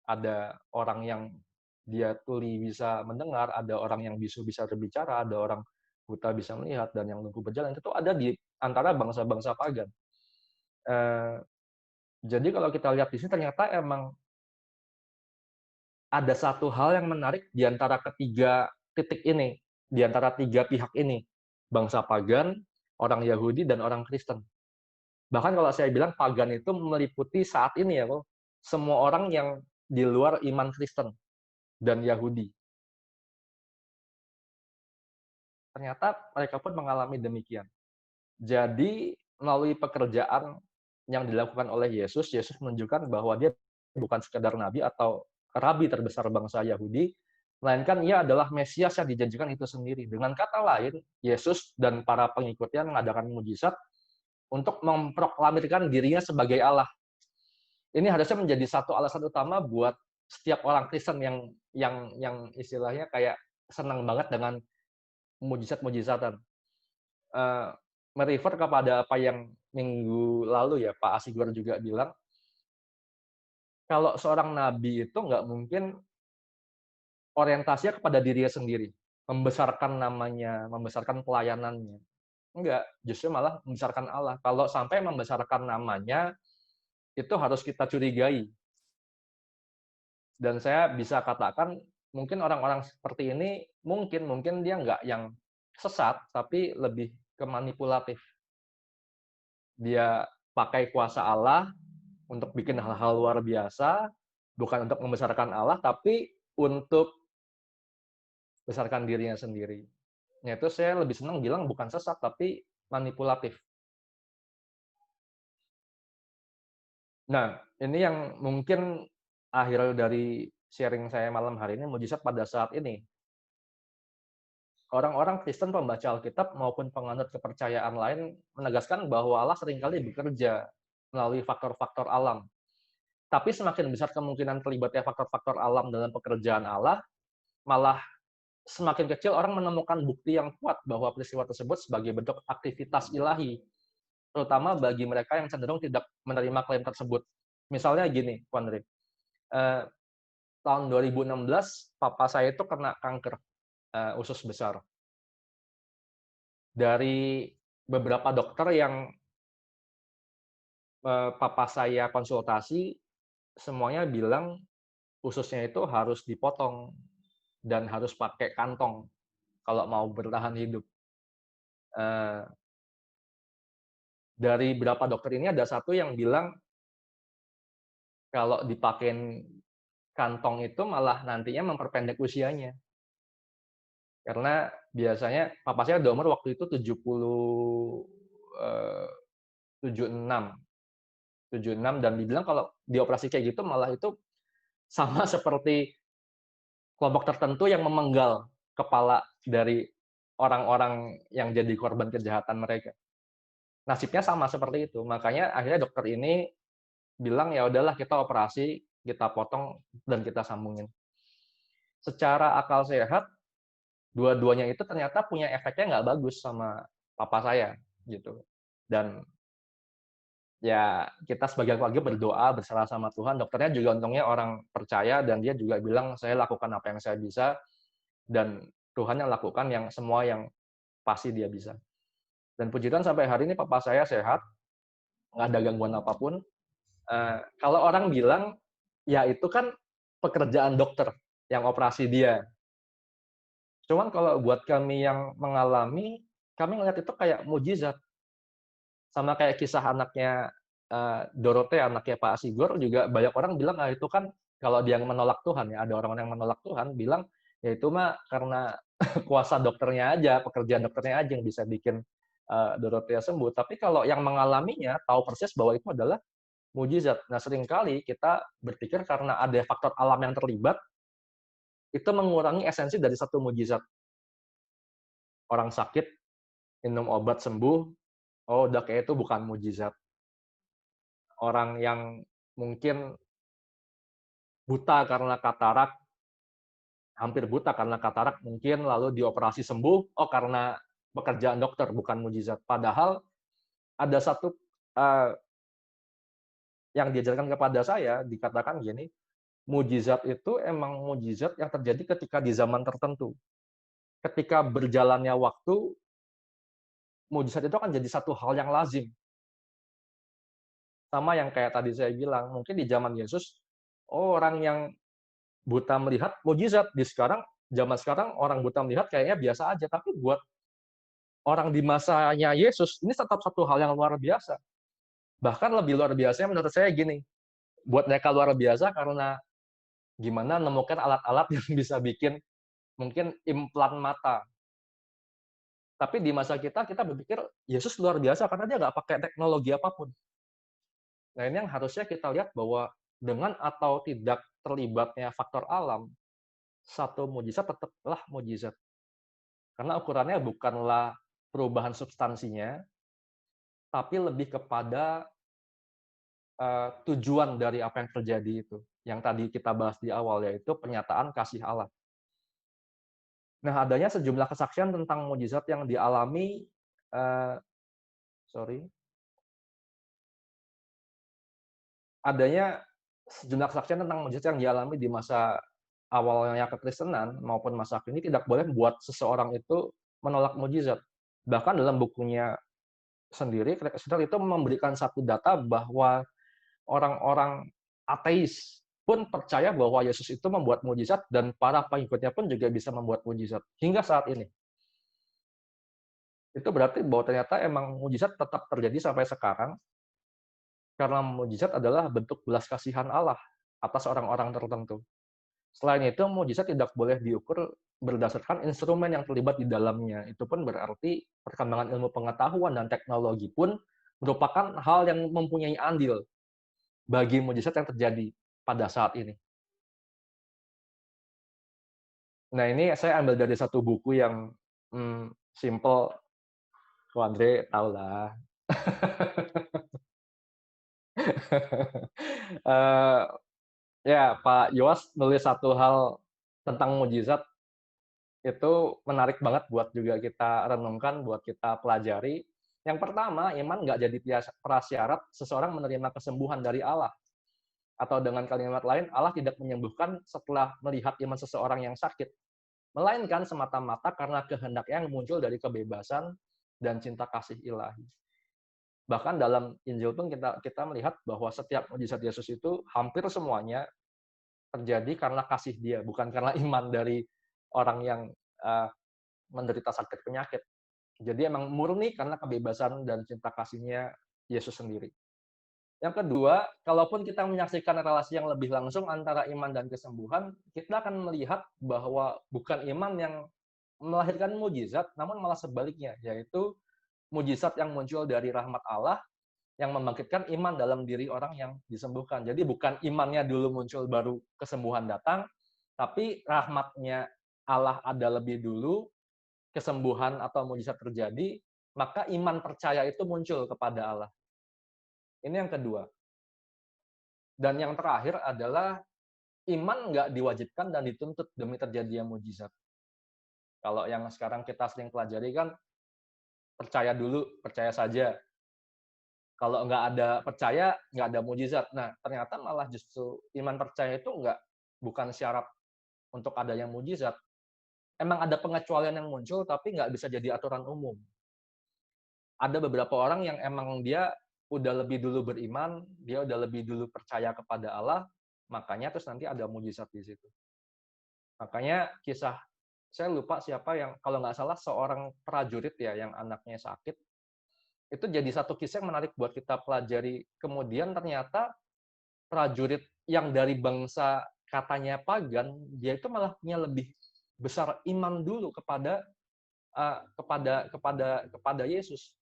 Ada orang yang dia tuli bisa mendengar, ada orang yang bisu bisa berbicara, ada orang buta bisa melihat, dan yang lumpuh berjalan. Itu ada di antara bangsa-bangsa pagan. Eh, jadi kalau kita lihat di sini ternyata emang ada satu hal yang menarik di antara ketiga titik ini, di antara tiga pihak ini, bangsa pagan, orang Yahudi, dan orang Kristen. Bahkan kalau saya bilang pagan itu meliputi saat ini ya, semua orang yang di luar iman Kristen dan Yahudi. Ternyata mereka pun mengalami demikian. Jadi melalui pekerjaan yang dilakukan oleh Yesus, Yesus menunjukkan bahwa dia bukan sekedar nabi atau rabi terbesar bangsa Yahudi, melainkan ia adalah Mesias yang dijanjikan itu sendiri. Dengan kata lain, Yesus dan para pengikutnya mengadakan mujizat untuk memproklamirkan dirinya sebagai Allah. Ini harusnya menjadi satu alasan utama buat setiap orang Kristen yang istilahnya kayak senang banget dengan mujizat-mujizatan. Merefer kepada apa yang minggu lalu ya Pak Asigor juga bilang, kalau seorang nabi itu nggak mungkin orientasinya kepada dirinya sendiri, membesarkan namanya, membesarkan pelayanannya. Enggak, justru malah membesarkan Allah. Kalau sampai membesarkan namanya, itu harus kita curigai. Dan saya bisa katakan, mungkin orang-orang seperti ini, mungkin dia nggak yang sesat, tapi lebih ke manipulatif. Dia pakai kuasa Allah untuk bikin hal-hal luar biasa, bukan untuk membesarkan Allah, tapi untuk besarkan dirinya sendiri. Ya itu saya lebih senang bilang bukan sesat, tapi manipulatif. Nah, ini yang mungkin akhir dari sharing saya malam hari ini, mujizat pada saat ini. Orang-orang Kristen pembaca Alkitab maupun penganut kepercayaan lain menegaskan bahwa Allah seringkali bekerja melalui faktor-faktor alam. Tapi semakin besar kemungkinan terlibatnya faktor-faktor alam dalam pekerjaan Allah, malah semakin kecil orang menemukan bukti yang kuat bahwa peristiwa tersebut sebagai bentuk aktivitas ilahi, terutama bagi mereka yang cenderung tidak menerima klaim tersebut. Misalnya gini, Wandri, tahun 2016, papa saya itu kena kanker usus besar. Dari beberapa dokter yang papa saya konsultasi, semuanya bilang ususnya itu harus dipotong dan harus pakai kantong kalau mau bertahan hidup. Dari beberapa dokter ini ada satu yang bilang kalau dipakein kantong itu malah nantinya memperpendek usianya. Karena biasanya papa saya udah umur waktu itu 76 dan dibilang kalau dioperasi kayak gitu malah itu sama seperti kelompok tertentu yang memenggal kepala dari orang-orang yang jadi korban kejahatan mereka. Nasibnya sama seperti itu. Makanya akhirnya dokter ini bilang ya udahlah kita operasi, kita potong dan kita sambungin. Secara akal sehat, dua-duanya itu ternyata punya efeknya nggak bagus sama papa saya gitu. Dan ya kita sebagai keluarga berdoa berserah sama Tuhan. Dokternya juga untungnya orang percaya dan dia juga bilang saya lakukan apa yang saya bisa dan Tuhan yang lakukan yang semua yang pasti dia bisa. Dan puji Tuhan sampai hari ini papa saya sehat, nggak ada gangguan apapun. Kalau orang bilang ya itu kan pekerjaan dokter yang operasi dia. Cuman kalau buat kami yang mengalami, kami ngeliat itu kayak mujizat. Sama kayak kisah anaknya Dorothea, anaknya Pak Asigor, juga banyak orang bilang, itu kan Kalau dia menolak Tuhan ya, ada orang-orang yang menolak Tuhan bilang, ya itu mah karena kuasa dokternya aja, pekerjaan dokternya aja yang bisa bikin Dorothea sembuh. Tapi kalau yang mengalaminya tahu persis bahwa itu adalah mujizat. Nah, seringkali kita berpikir karena ada faktor alam yang terlibat, itu mengurangi esensi dari satu mujizat. Orang sakit, minum obat sembuh, oh udah kayak itu bukan mujizat. Orang yang mungkin buta karena katarak, hampir buta karena katarak mungkin lalu dioperasi sembuh, oh karena pekerjaan dokter bukan mujizat. Padahal ada satu yang diajarkan kepada saya dikatakan gini, mujizat itu emang mujizat yang terjadi ketika di zaman tertentu. Ketika berjalannya waktu, mujizat itu akan jadi satu hal yang lazim. Sama yang kayak tadi saya bilang, mungkin di zaman Yesus, oh orang yang buta melihat mujizat. Zaman sekarang orang buta melihat kayaknya biasa aja. Tapi buat orang di masanya Yesus, ini tetap satu hal yang luar biasa. Bahkan lebih luar biasanya menurut saya gini, buat mereka luar biasa karena gimana nemukan alat-alat yang bisa bikin mungkin implan mata. Tapi di masa kita berpikir Yesus luar biasa karena dia nggak pakai teknologi apapun. Nah ini yang harusnya kita lihat bahwa dengan atau tidak terlibatnya faktor alam, satu mujizat tetaplah mujizat. Karena ukurannya bukanlah perubahan substansinya, tapi lebih kepada tujuan dari apa yang terjadi itu. Yang tadi kita bahas di awal, yaitu pernyataan kasih Allah. Nah, adanya sejumlah kesaksian tentang mujizat yang dialami, eh, sorry, adanya sejumlah kesaksian tentang mujizat yang dialami di masa awalnya kekristenan maupun masa kini tidak boleh membuat seseorang itu menolak mujizat. Bahkan dalam bukunya sendiri, Kristen itu memberikan satu data bahwa orang-orang ateis pun percaya bahwa Yesus itu membuat mujizat dan para pengikutnya pun juga bisa membuat mujizat hingga saat ini. Itu berarti bahwa ternyata emang mujizat tetap terjadi sampai sekarang karena mujizat adalah bentuk belas kasihan Allah atas orang-orang tertentu. Selain itu, mujizat tidak boleh diukur berdasarkan instrumen yang terlibat di dalamnya. Itu pun berarti perkembangan ilmu pengetahuan dan teknologi pun merupakan hal yang mempunyai andil bagi mujizat yang terjadi pada saat ini. Nah, ini saya ambil dari satu buku yang simple, Ko Andre tahulah. uh, ya, Pak Yowas nulis satu hal tentang mujizat itu menarik banget buat juga kita renungkan, buat kita pelajari. Yang pertama, iman nggak jadi prasyarat seseorang menerima kesembuhan dari Allah. Atau dengan kalimat lain, Allah tidak menyembuhkan setelah melihat iman seseorang yang sakit. Melainkan semata-mata karena kehendaknya yang muncul dari kebebasan dan cinta kasih ilahi. Bahkan dalam Injil pun kita melihat bahwa setiap mujizat Yesus itu hampir semuanya terjadi karena kasih dia, bukan karena iman dari orang yang uh, menderita sakit penyakit. Jadi emang murni karena kebebasan dan cinta kasihnya Yesus sendiri. Yang kedua, kalaupun kita menyaksikan relasi yang lebih langsung antara iman dan kesembuhan, kita akan melihat bahwa bukan iman yang melahirkan mujizat, namun malah sebaliknya, yaitu mujizat yang muncul dari rahmat Allah yang membangkitkan iman dalam diri orang yang disembuhkan. Jadi bukan imannya dulu muncul baru kesembuhan datang, tapi rahmatnya Allah ada lebih dulu, kesembuhan atau mujizat terjadi, maka iman percaya itu muncul kepada Allah. Ini yang kedua. Dan yang terakhir adalah iman nggak diwajibkan dan dituntut demi terjadinya mujizat. Kalau yang sekarang kita sering pelajari kan, percaya dulu, percaya saja. Kalau nggak ada percaya, nggak ada mujizat. Nah, ternyata malah justru iman percaya itu bukan syarat untuk adanya mujizat. Emang ada pengecualian yang muncul, tapi nggak bisa jadi aturan umum. Ada beberapa orang yang emang dia udah lebih dulu beriman, dia udah lebih dulu percaya kepada Allah, makanya terus nanti ada mujizat di situ. Makanya saya lupa siapa yang, kalau nggak salah seorang prajurit ya, yang anaknya sakit, itu jadi satu kisah yang menarik buat kita pelajari. Kemudian ternyata prajurit yang dari bangsa katanya pagan, dia itu malah punya lebih besar iman dulu kepada Yesus.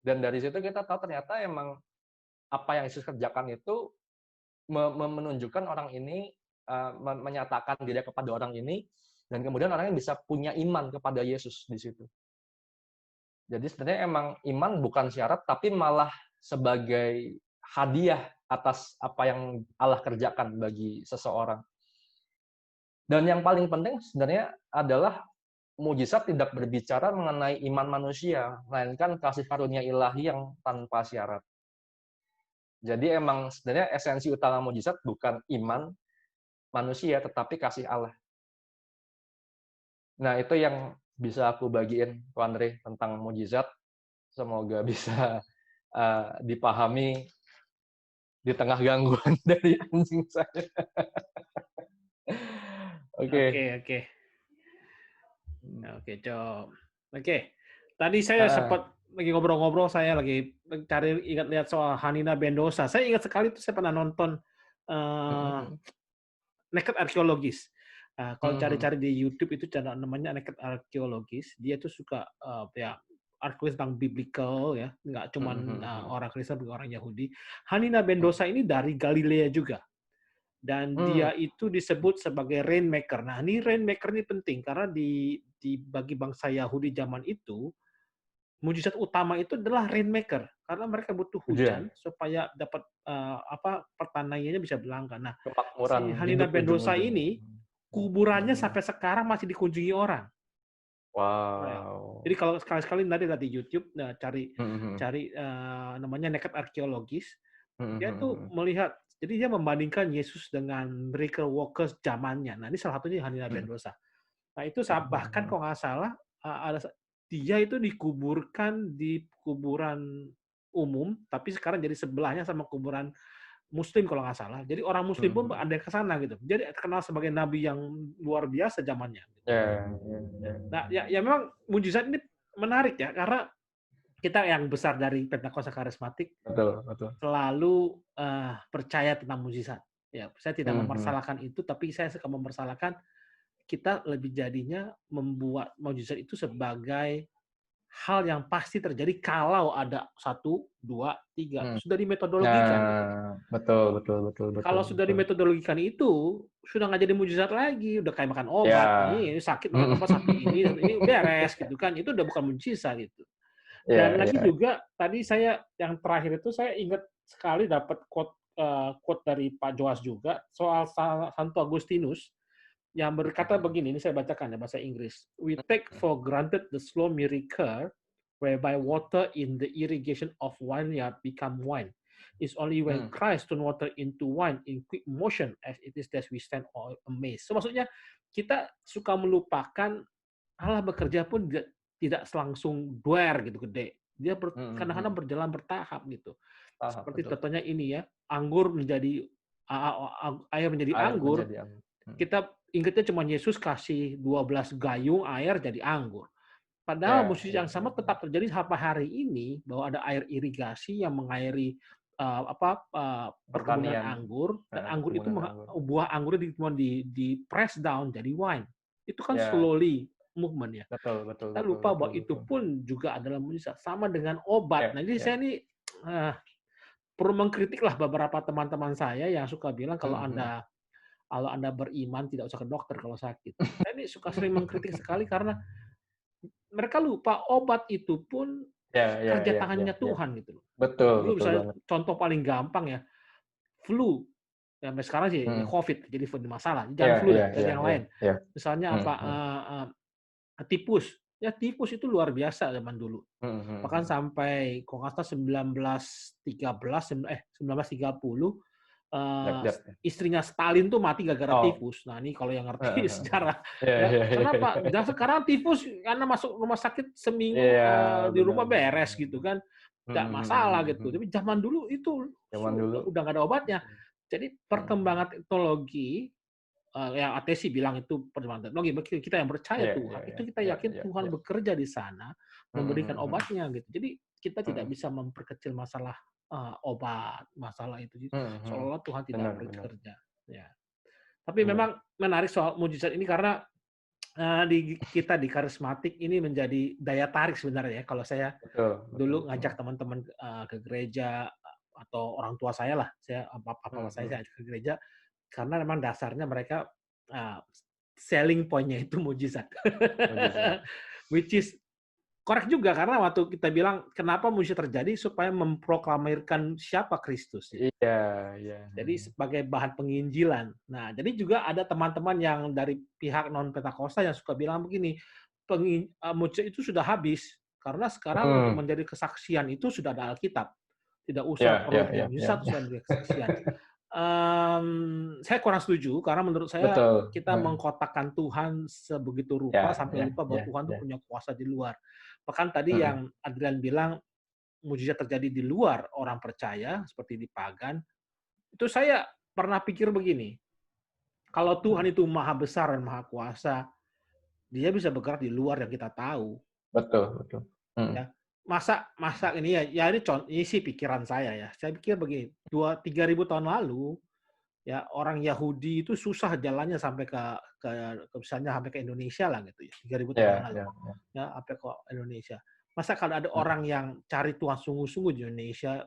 Dan dari situ kita tahu ternyata emang apa yang Yesus kerjakan itu menunjukkan orang ini, menyatakan diri kepada orang ini, dan kemudian orangnya bisa punya iman kepada Yesus di situ. Jadi sebenarnya emang iman bukan syarat, tapi malah sebagai hadiah atas apa yang Allah kerjakan bagi seseorang. Dan yang paling penting sebenarnya adalah mujizat tidak berbicara mengenai iman manusia, melainkan kasih karunia ilahi yang tanpa syarat. Jadi emang sebenarnya esensi utama mujizat bukan iman manusia, tetapi kasih Allah. Nah, itu yang bisa aku bagiin, Ko Andre, tentang mujizat. Semoga bisa dipahami di tengah gangguan dari anjing saya. Oke, Oke. oke. Oke, Oke. Tadi saya Heeh. sempat lagi ngobrol-ngobrol, saya lagi cari ingat lihat soal Hanina Bendosa. Saya ingat sekali tuh saya pernah nonton Mhm eh, mhm. Naked Archaeologist. Kalau Mhm mhm. cari-cari di YouTube itu channel namanya Naked Archaeologist. Dia tuh suka ya artikel tentang biblical ya, nggak Mhm cuman mhm mhm. orang Kristen, bukan orang Yahudi. Hanina Mhm. Bendosa ini dari Galilea juga. Dan Mmm. dia itu disebut sebagai rainmaker. Nah, ini rainmaker ini penting karena di bagi bangsa Yahudi zaman itu, mujizat utama itu adalah rainmaker karena mereka butuh Iya, hujan supaya dapat pertaniannya bisa berlangka. Nah, kemakmuran si Hanina hidup Bendosa ujung-ujungnya. ini Mhm. kuburannya Mhm. sampai sekarang masih dikunjungi orang. Ya. Jadi Wow. kalau sekali-sekali nanti di YouTube cari Mhm mhm. cari namanya Naked Archaeologist, Mhm dia mhm tuh mhm. melihat, jadi dia membandingkan Yesus dengan miracle workers zamannya. Nah, ini salah satunya Hanina Mhm. Bendosa. Nah, itu Mhm bahkan mhm. kalau nggak salah dia itu dikuburkan di kuburan umum, tapi sekarang jadi sebelahnya sama kuburan Muslim kalau nggak salah. Jadi orang Mhm Muslim pun mhm. ada ke sana gitu. Jadi terkenal sebagai nabi yang luar biasa zamannya. Ya ya ya. Nah, ya memang mujizat ini menarik ya, karena kita yang besar dari Pentakosta Karismatik Betul betul. selalu percaya tentang mujizat. Ya, saya tidak Mhm mhm. mempersalahkan itu, tapi saya suka mempersalahkan kita lebih jadinya membuat mujizat itu sebagai hal yang pasti terjadi kalau ada satu, dua, tiga, Mhm. sudah dimetodologikan gitu. Nah, betul betul betul betul Kalau sudah betul. dimetodologikan itu, sudah nggak jadi mujizat lagi, udah kayak makan obat, Ya. ini sakit makan obat satu ini beres gitu kan, itu udah bukan mujizat gitu. Iya Dan lagi iya. juga tadi saya yang terakhir itu saya ingat sekali dapat quote dari Pak Joas juga soal Santo Agustinus yang berkata Mhm. begini, ini saya bacakan ya bahasa Inggris. We take for granted the slow miracle whereby water in the irrigation of vineyard become wine. It's only when Mhm. Christ turn water into wine in quick motion as it is that we stand all amazed. So maksudnya kita suka melupakan Allah bekerja pun tidak langsung duer gitu gede. Dia Mhm kadang-kadang mhm. berjalan bertahap gitu. Paham, Seperti betul. contohnya ini ya, anggur menjadi air menjadi Air anggur, menjadi angin. Mhm. kita ingatnya cuma Yesus kasih 12 gayung air jadi anggur. Padahal Ya musisi ya yang ya sama ya. tetap terjadi sampai hari ini bahwa ada air irigasi yang mengairi perkebunan Pertanian, anggur, dan anggur itu perkebunan anggur. buah anggurnya di press down jadi wine. Itu kan Ya, slowly movement ya. betul betul Kita betul lupa betul bahwa itu betul. pun juga adalah mujizat. Sama dengan obat. Ya Nah, jadi ya. saya ini eh, perlu mengkritik lah beberapa teman-teman saya yang suka bilang Mhm mhm. kalau Anda beriman tidak usah ke dokter kalau sakit. Saya ini suka sering mengkritik sekali karena mereka lupa obat itu pun Ya ya kerja ya ya tangannya ya. Tuhan gitu loh. Betul Dulu betul misalnya banget. contoh paling gampang ya, flu. Ya, sampai sekarang sih ya Mhm. COVID jadi masalah. Jangan Iya flu iya dah, iya yang iya lain. iya. Misalnya Mhm mhm. tipus. Ya tipus itu luar biasa zaman dulu. Mhm mhm Bahkan mhm. sampai kalau nggak salah 1930 Lihat lihat. istrinya Stalin tuh mati gara-gara Oh. tifus. Nah ini kalau yang Heeh ngerti heeh. sejarah Iya ya iya iya kenapa? iya. Dan sekarang tifus karena masuk rumah sakit seminggu Iya, di benar rumah benar beres benar. gitu kan, Mhm nggak mhm masalah mhm gitu. mhm. Tapi zaman dulu itu Zaman dulu. udah nggak ada obatnya. Mhm. Jadi Mhm mhm. perkembangan teknologi yang ateis sih bilang itu perkembangan teknologi. Bagi kita yang percaya Iya iya Tuhan, iya itu kita iya yakin iya Tuhan iya. bekerja di sana Mhm memberikan mhm mhm. obatnya gitu. Jadi kita tidak Mhm. bisa memperkecil masalah obat masalah itu. Mhm, mhm. Seolah-olah Tuhan tidak Benar, benar. bekerja. Ya. Tapi Benar. memang menarik soal mujizat ini karena di kita di karismatik ini menjadi daya tarik sebenarnya ya. Kalau saya Betul, betul. dulu ngajak teman-teman ke gereja atau orang tua saya lah, papa Mhm, saya mhm. ajak ke gereja karena memang dasarnya mereka uh, selling point-nya itu mujizat. Mujizat. Which is korek juga karena waktu kita bilang kenapa mujizat terjadi supaya memproklamirkan siapa Kristus gitu. Iya, iya. Jadi Mhm. sebagai bahan penginjilan. Nah, jadi juga ada teman-teman yang dari pihak non Pentakosta yang suka bilang begini, mujizat itu sudah habis karena sekarang untuk Mhm. menjadi kesaksian itu sudah ada Alkitab. Tidak usah Ya, ya, perlu ya, ya, mujizat ya. sudah menjadi kesaksian. Saya kurang setuju karena menurut saya Betul. kita mengkotakkan Tuhan sebegitu rupa Ya, sampai ya, lupa bahwa ya, Tuhan itu ya. punya kuasa di luar. Bahkan tadi Mhm. yang Adrian bilang mujizat terjadi di luar orang percaya seperti di pagan, itu saya pernah pikir begini, kalau Mhm. Tuhan itu maha besar dan maha kuasa, dia bisa bergerak di luar yang kita tahu. Betul, betul. Mhm. Ya. Masa masa ini ya, ya ini sih pikiran saya ya. Saya pikir begini, 2-3 ribu tahun lalu, ya orang Yahudi itu susah jalannya sampai ke misalnya sampai ke Indonesia lah gitu ya, 3.000 tahun yang Ya, lalu. ya, ya. Ya, sampai ke Indonesia. Masa kalau ada Mhm. orang yang cari Tuhan sungguh-sungguh di Indonesia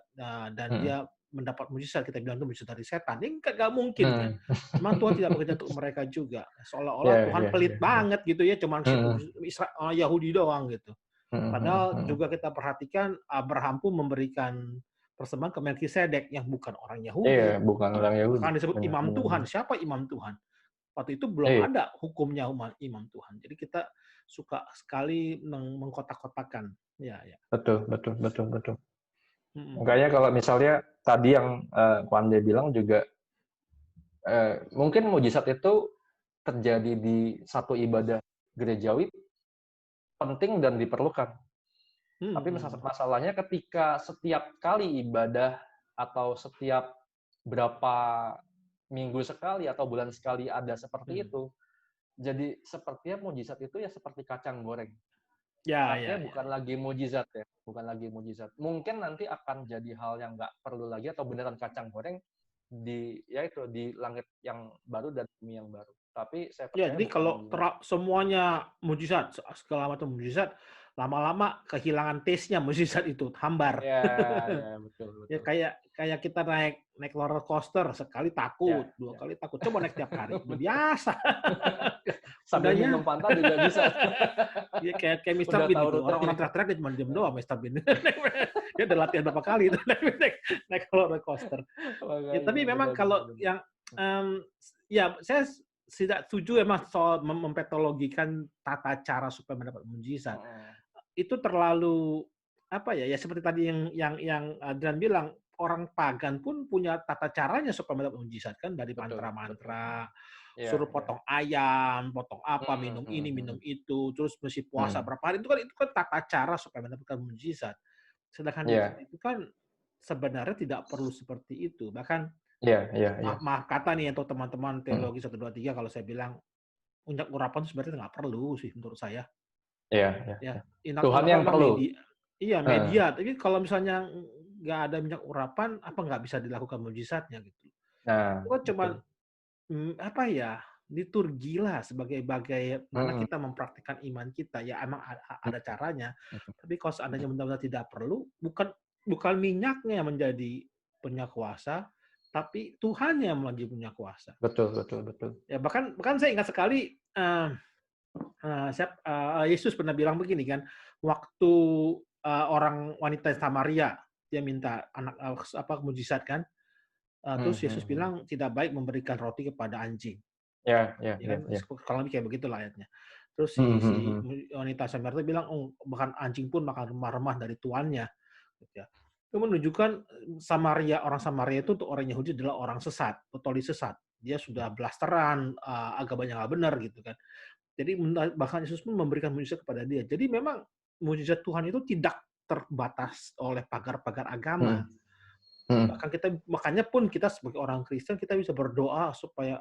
dan Mhm. dia mendapat mujizat, kita bilang itu mujizat dari setan, ini nggak mungkin kan. Mhm. Memang Tuhan tidak bekerja untuk mereka juga. Seolah-olah Ya, Tuhan ya, pelit ya, ya. banget gitu ya, cuman Mhm. Yahudi doang gitu. Mhm, mhm, Padahal mhm. juga kita perhatikan Abraham pun memberikan persembahan ke Melkisedek yang bukan orang Iya, Yahudi. bukan orang Yahudi. Bahkan disebut Benar, imam benar, Tuhan. benar. Siapa imam Tuhan? Waktu itu belum Iya, ada hukumnya imam Tuhan. Jadi kita suka sekali mengkotak-kotakan. Ya, ya. betul, betul, betul, betul. Mm-mm. Makanya kalau misalnya tadi yang Kwande bilang juga mungkin mujizat itu terjadi di satu ibadah gerejawi penting dan diperlukan. Tapi Mm-mm. masalahnya ketika setiap kali ibadah atau setiap berapa minggu sekali atau bulan sekali ada seperti Mm. itu, jadi sepertinya mujizat itu ya seperti kacang goreng. Ya, Artinya ya, ya, bukan ya. lagi mujizat ya, bukan lagi mujizat. Mungkin nanti akan jadi hal yang nggak perlu lagi atau beneran kacang goreng di ya itu di langit yang baru dan bumi yang baru. Tapi saya Ya, percaya jadi bukan kalau di semuanya mujizat, segala macam mujizat, lama-lama kehilangan taste-nya mujizat itu, hambar. ya, ya, betul, Ya betul. kayak kayak kita naik naik roller coaster, sekali takut, Ya, dua ya. kali takut, coba naik tiap hari, udah biasa. Sambil Udahnya, minum Fanta juga bisa. ya kayak Mister Udah Bean tahu gitu. Orang-orang rutenya. teriak-teriak dia cuma diem doang Mister Bean. Dia udah latihan berapa kali itu naik roller coaster. Ya Makanya, tapi memang benar, benar, kalau benar. yang ya saya tidak setuju emang soal mempetologikan tata cara supaya mendapat mujizat. Heeh. Itu terlalu apa ya? Ya seperti tadi yang Adrian bilang, orang pagan pun punya tata caranya supaya mendapat mujizat kan dari Betul, betul. mantra-mantra, Iya, suruh iya. potong ayam, potong apa, Mhm, minum ini, mhm, minum mhm. itu, terus mesti puasa Mhm. berapa hari itu kan tata cara supaya mendapatkan mujizat. Sedangkan mujizat Iya, itu kan sebenarnya tidak perlu seperti itu. Bahkan iya, iya, iya. maaf kata nih untuk teman-teman Mhm. teologi 1, 2, 3 kalau saya bilang unyak urapan itu sebenarnya nggak perlu sih menurut saya. Iya, iya, Ya, iya. inak Tuhan urapan yang memang perlu. iya Heeh. media, tapi kalau misalnya nggak ada minyak urapan, apa nggak bisa dilakukan mujizatnya gitu. Itu Nah, kan cuman, betul. apa ya, liturgi lah sebagai bagaimana Mhm. kita mempraktikkan iman kita, ya emang ada Mhm. caranya. Mhm. Tapi kalau seandainya Mhm. benar-benar tidak perlu, bukan bukan minyaknya yang menjadi punya kuasa, tapi Tuhannya yang lagi punya kuasa. Betul, betul, betul. Ya bahkan bahkan saya ingat sekali, Yesus pernah bilang begini kan, waktu orang wanita Samaria dia minta mujizat kan, Mhm, terus mhm, Yesus mhm. bilang tidak baik memberikan roti kepada anjing, Ya, ya, ya ya, kan, ya. kurang lebih kayak begitulah ayatnya. Terus Mhm, si mhm, si mhm. wanita Samaria itu bilang, "Oh, bahkan anjing pun makan remah-remah dari tuannya," gitu ya. Itu menunjukkan orang Samaria itu untuk orang Yahudi adalah orang sesat, totally sesat. Dia sudah blasteran, agamanya nggak benar gitu kan. Jadi bahkan Yesus pun memberikan mujizat kepada dia. Jadi memang mujizat Tuhan itu tidak terbatas oleh pagar-pagar agama. Mhm. Mhm. Bahkan makanya pun kita sebagai orang Kristen kita bisa berdoa supaya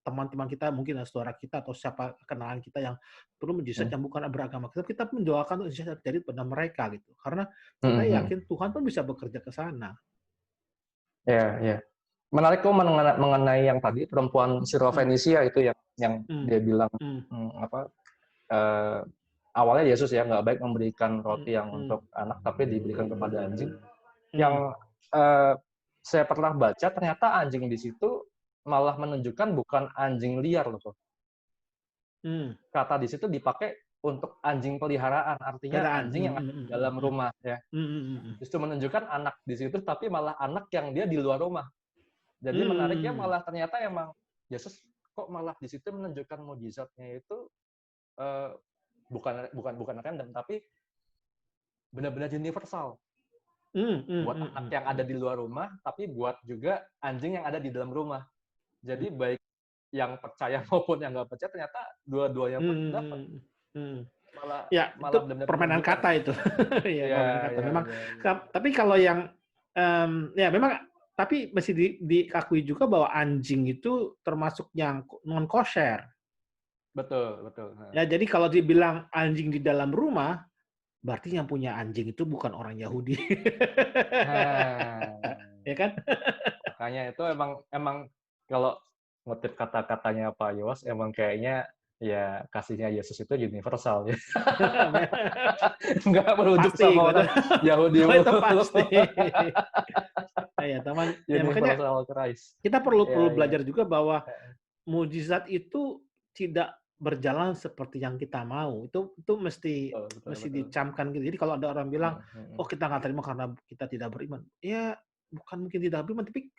teman-teman kita, mungkin saudara kita atau siapa kenalan kita yang perlu mujizat Hmm. yang bukan beragama kita mendoakan untuk mujizat terjadi pada mereka gitu. Karena kita Hmm. yakin Tuhan pun bisa bekerja ke sana. Ya, ya. Menarik kok mengenai yang tadi perempuan Hmm, Syro-Fenisia itu yang hmm, dia bilang hmm, eh, awalnya Yesus ya nggak baik memberikan hmm, roti yang hmm, untuk anak tapi diberikan kepada anjing. hmm, Yang eh, saya pernah baca ternyata anjing di situ malah menunjukkan bukan anjing liar loh. hmm. Kata di situ dipakai untuk anjing peliharaan, artinya Peraan. anjing yang ada di dalam rumah ya. Justru menunjukkan anak di situ tapi malah anak yang dia di luar rumah. Jadi menariknya Hmm. malah ternyata emang Yesus kok malah di situ menunjukkan mujizatnya itu eh, bukan random tapi benar-benar universal Hmm, hmm, buat hmm, anak hmm, yang ada hmm. di luar rumah tapi buat juga anjing yang ada di dalam rumah. Jadi baik yang percaya maupun yang nggak percaya ternyata dua-duanya pun dapat. Hmm, hmm. Malah Ya, itu malah benar-benar permainan menunjukkan. kata itu. Ya, Ya, permainan kata. ya, Memang, ya, ya. tapi kalau yang, ya memang, tapi mesti diakui juga bahwa anjing itu termasuk yang non kosher. Betul, betul. Ya, jadi kalau dibilang anjing di dalam rumah, berarti yang punya anjing itu bukan orang Yahudi. Nah, Ya kan? makanya itu emang kalau ngutip kata-katanya Pak Yos, emang kayaknya ya kasihnya Yesus itu universal ya. Nggak merujuk Pasti, sama gitu. orang Yahudi Kalau itu mulu. pasti. Ya, teman. Ya, makanya Universal Christ. kita perlu Ya, perlu ya. belajar juga bahwa mujizat itu tidak berjalan seperti yang kita mau. Itu mesti Betul, betul, mesti betul. dicamkan gitu. Jadi kalau ada orang bilang, Mm. "Oh, kita nggak terima karena kita tidak beriman." Ya, bukan mungkin tidak beriman, tapi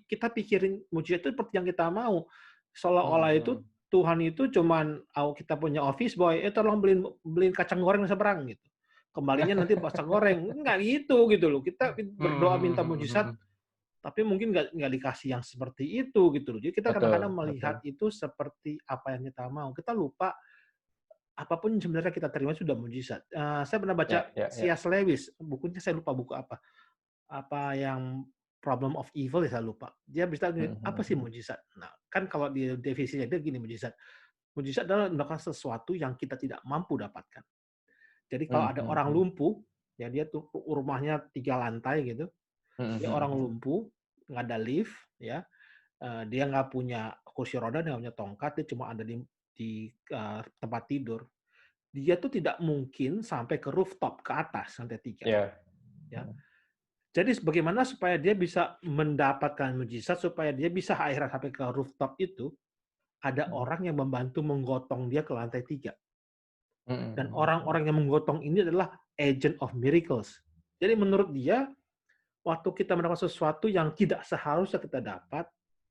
kita pikirin mujizat itu seperti yang kita mau. Seolah-olah itu Mm. Tuhan itu cuman, kita punya office boy, tolong beliin beliin kacang goreng seberang gitu. Kembalinya nanti kacang goreng. Enggak gitu loh. Kita berdoa minta mujizat, Mm. tapi mungkin nggak dikasih yang seperti itu gitu loh. Jadi kita kadang-kadang Betul, melihat betul. itu seperti apa yang kita mau. Kita lupa apapun sebenarnya kita terima sudah mujizat. Saya pernah baca Ya, ya, ya. C.S. Lewis, bukunya saya lupa buku apa. Apa yang Problem of Evil ya saya lupa. Dia bisa apa sih Mm. mujizat? Nah, kan kalau di definisinya dia gini mujizat. Mujizat adalah melakukan sesuatu yang kita tidak mampu dapatkan. Jadi kalau ada orang Mm. lumpuh, ya dia tuh rumahnya 3 lantai gitu, dia orang Mm. lumpuh, nggak ada lift, ya, dia nggak punya kursi roda, dia nggak punya tongkat, dia cuma ada di tempat tidur. Dia tuh tidak mungkin sampai ke rooftop, ke atas, lantai 3. Ya. Ya. Jadi bagaimana supaya dia bisa mendapatkan mujizat, supaya dia bisa akhirnya sampai ke rooftop itu, ada orang yang membantu menggotong dia ke lantai 3. Dan orang-orang yang menggotong ini adalah agent of miracles. Jadi menurut dia, waktu kita mendapat sesuatu yang tidak seharusnya kita dapat,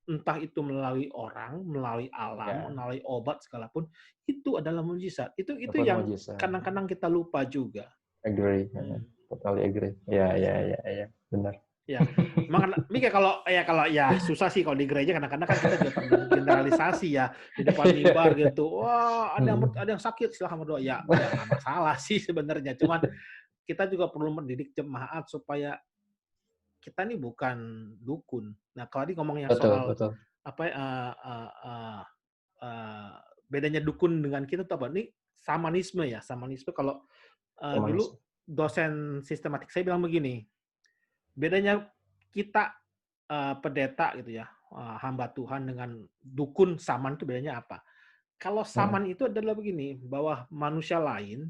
entah itu melalui orang, melalui alam, Ya. melalui obat sekalipun, itu adalah mujizat. Itu Dapat yang mujizat. kadang-kadang kita lupa juga. Agree. Hmm. Totally agree. Ya, benar. Ya, Mika kalau ya susah sih kalau di gereja kadang-kadang kan kita juga generalisasi ya di depan mimbar gitu. Wah, ada yang sakit silahkan berdoa. Ya nggak masalah sih sebenarnya. Cuman kita juga perlu mendidik jemaat supaya kita ini bukan dukun. Nah, kalau tadi ngomongnya Betul, soal betul. apa uh, bedanya dukun dengan kita tuh apa? Ini samanisme ya, samanisme. Kalau dulu Humanisme. dosen sistematik saya bilang begini, bedanya kita pendeta gitu ya, hamba Tuhan dengan dukun saman itu bedanya apa? Kalau saman itu adalah begini, bahwa manusia lain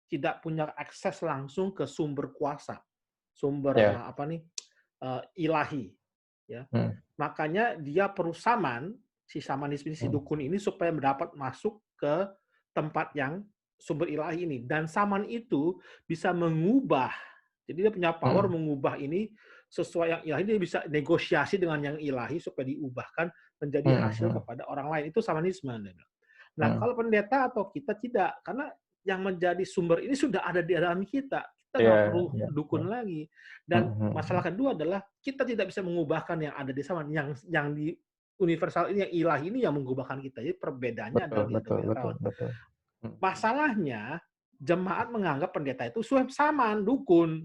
tidak punya akses langsung ke sumber kuasa, sumber Ya. ilahi, ya. Makanya dia perlu saman, si samanisme si dukun ini supaya mendapat masuk ke tempat yang sumber ilahi ini. Dan saman itu bisa mengubah, jadi dia punya power mengubah ini sesuai yang ilahi, dia bisa negosiasi dengan yang ilahi supaya diubahkan menjadi hasil kepada orang lain. Itu samanisme. Nah, kalau pendeta atau kita tidak, karena yang menjadi sumber ini sudah ada di dalam kita. Kita nggak perlu dukun lagi. Dan masalah kedua adalah kita tidak bisa mengubahkan yang ada di sana. Yang di universal ini, yang ilahi ini yang mengubahkan kita. Jadi perbedaannya adalah di Betul. Masalahnya jemaat menganggap pendeta itu saman, dukun.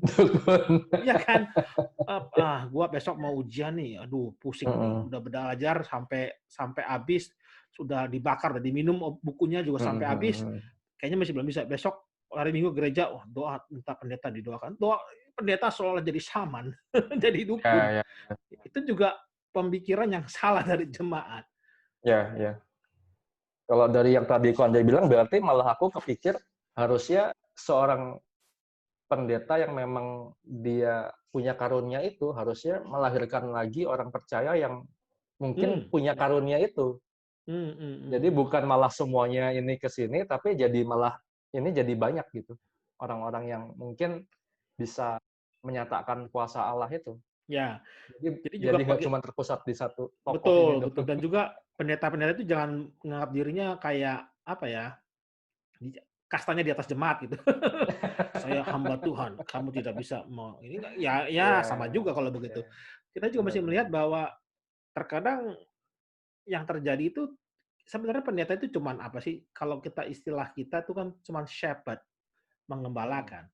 Iya kan? Gua besok mau ujian nih, aduh pusing nih, Mhm. udah belajar sampai sampai habis, sudah dibakar, udah diminum bukunya juga Mhm sampai mhm habis, mhm. kayaknya masih belum bisa. Besok hari Minggu gereja, wah doa minta pendeta didoakan. Doa pendeta seolah jadi shaman, jadi dukun. Ya ya Itu juga pemikiran yang salah dari jemaat. ya ya. Kalau dari yang tadi Ko Andri bilang berarti malah aku kepikir harusnya seorang pendeta yang memang dia punya karunia itu harusnya melahirkan lagi orang percaya yang mungkin Hmm, punya karunia itu. Jadi hmm. bukan malah semuanya ini ke sini, tapi jadi malah ini jadi banyak gitu. Orang-orang yang mungkin bisa menyatakan kuasa Allah itu. Ya, Jadi jadi juga jadi nggak cuma terpusat di satu tokoh ini betul, betul. doang. Dan juga pendeta-pendeta itu jangan menganggap dirinya kayak apa ya, kastanya di atas jemaat gitu. Saya hamba Tuhan, kamu tidak bisa ini enggak, ya Iya, sama juga kalau iya, begitu. Kita juga benar mesti benar. melihat bahwa terkadang yang terjadi itu sebenarnya pendeta itu cuman apa sih? Kalau kita istilah kita itu kan cuman shepherd, Mhm, mengembalakan.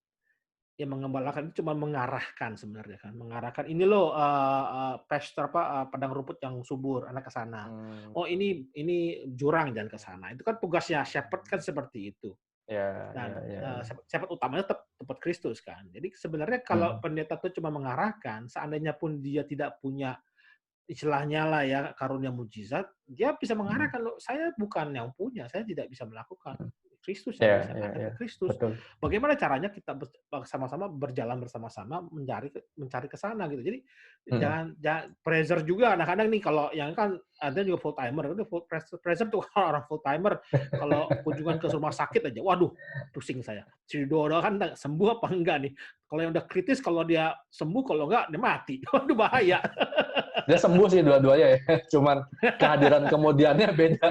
Ya mengembalakan itu cuma mengarahkan sebenarnya kan, mengarahkan ini loh, pasture padang rumput yang subur, Anda ke sana. mmm, Oh ini jurang, jangan ke sana. Itu kan tugasnya shepherd kan seperti itu. iya iya Dan, iya iya. shepherd utamanya tetap Kristus kan. Jadi sebenarnya kalau Mhm, pendeta itu cuma mengarahkan, seandainya pun dia tidak punya istilahnya lah ya, karunia mukjizat, dia bisa mhm, mengarahkan, "Loh, saya bukan yang punya, saya tidak bisa melakukan. mhm. Kristus yang Iya bisa." iya Kan iya, kata Kristus. betul. Bagaimana caranya kita bersama-sama berjalan bersama-sama mencari ke sana gitu. Jadi Mhm. jangan pressure juga kadang-kadang nih kalau yang kan ada juga full timer, itu full pressure tuh orang full timer kalau kunjungan ke rumah sakit aja, waduh pusing saya. Kan sembuh apa enggak nih? Kalau yang udah kritis, kalau dia sembuh, kalau enggak dia mati. Waduh bahaya. Dia sembuh sih dua-duanya ya, cuman kehadiran kemudiannya beda.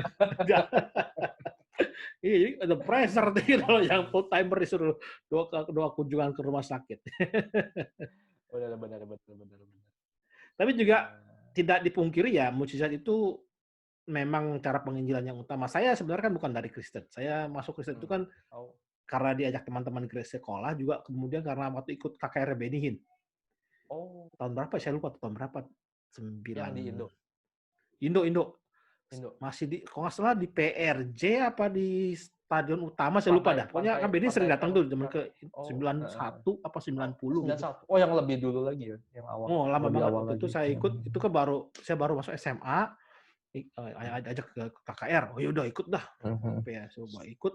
Iya, jadi ada pressure tuh kalau yang full timer disuruh dua kunjungan ke rumah sakit. Benar benar benar benar benar. Tapi juga Eee, tidak dipungkiri ya, mukjizat itu memang cara penginjilan yang utama. Saya sebenarnya kan bukan dari Kristen. Saya masuk Kristen itu mhm. kan Oh, karena diajak teman-teman ke sekolah, juga kemudian karena waktu ikut KKR Benihin. oh, Tahun berapa ya, saya lupa tahun berapa. yang 9 di Indo Indo Indo. Indo? Masih kalau nggak salah di PRJ apa di Stadion Utama, saya lupa Pantai dah. Pokoknya pantai kan Benihin pantai sering datang pan tuh zaman pan ke oh, heeh heeh. 91 apa Oh, 90 gitu. 91. Oh, yang lebih dulu lagi ya? Yang awal Oh, lama lebih banget awal waktu itu lagi. saya ikut, itu kan saya baru masuk SMA, Mhm, ajak ke KKR, oh ya udah ikut dah, mhm, apa ya, coba ikut,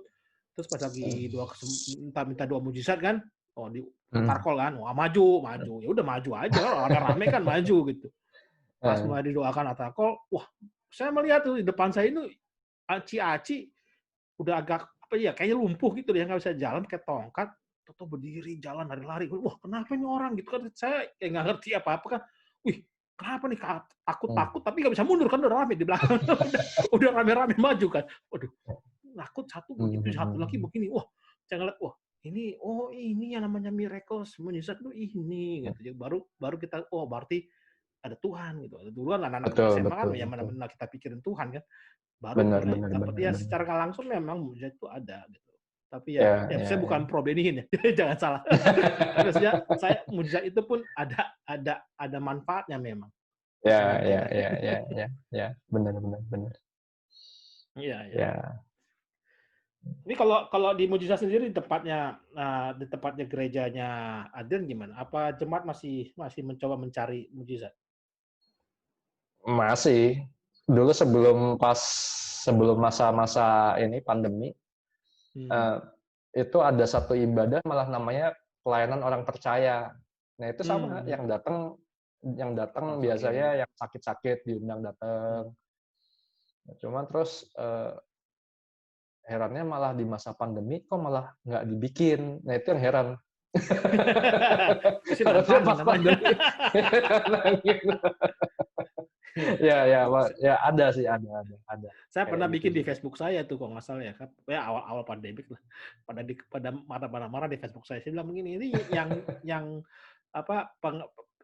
terus pas lagi mhm, minta doa mujizat kan, oh di mhm, altar call kan, wah maju maju, ya udah maju aja, rame-rame kan maju gitu. Pas heeh. mulai didoakan altar call, wah saya melihat tuh di depan saya ini aci-aci udah agak apa ya, kayaknya lumpuh gitu dia nggak bisa jalan pakai tongkat, tahu berdiri jalan lari-lari, wah kenapa ini orang gitu kan, saya kayak nggak ngerti apa-apa kan, wih kenapa nih Mmm, takut-takut tapi nggak bisa mundur kan udah rame di belakang udah rame-rame maju kan, waduh takut satu mhm begitu satu lagi mhm begini, wah saya ngeliat wah ini oh ini yang namanya miracle mujizat tuh ini mhm. gitu. Jadi baru baru kita oh berarti ada Tuhan gitu. Dulu kan anak-anak Betul SMA kan betul ya betul. mana-mana kita pikirin Tuhan kan. Baru Benar mulai benar dapat benar ya benar. secara nggak langsung memang mukjizat itu ada gitu. Tapi ya Ya ya ya saya ya. bukan pro Benihin ya, jangan salah. Tapi maksudnya saya mukjizat itu pun ada manfaatnya memang. Ya Begitu. ya ya ya ya ya. Benar benar benar. Iya iya. Ya. Ini kalau kalau di mukjizat sendiri di tempatnya gerejanya Aden gimana? Apa jemaat masih masih mencoba mencari mukjizat? Masih. Dulu sebelum masa-masa ini pandemi, Hmm. eee, itu ada satu ibadah malah namanya pelayanan orang percaya. Nah, itu sama Hmm. yang datang Orang sakit. biasanya yang sakit-sakit diundang Hmm. datang. Cuma terus, herannya malah di masa pandemi kok malah nggak dibikin. Nah, itu yang heran. Itu sih Harusnya nantangin pas namanya. pandemi gitu. Iya. Ya ya, ya ada sih, ada. Saya Kayak pernah gitu bikin di juga. Facebook saya tuh kalau nggak salah ya kan, ya awal-awal pandemik lah. Pada marah-marah di Facebook saya. Saya bilang begini, ini yang apa,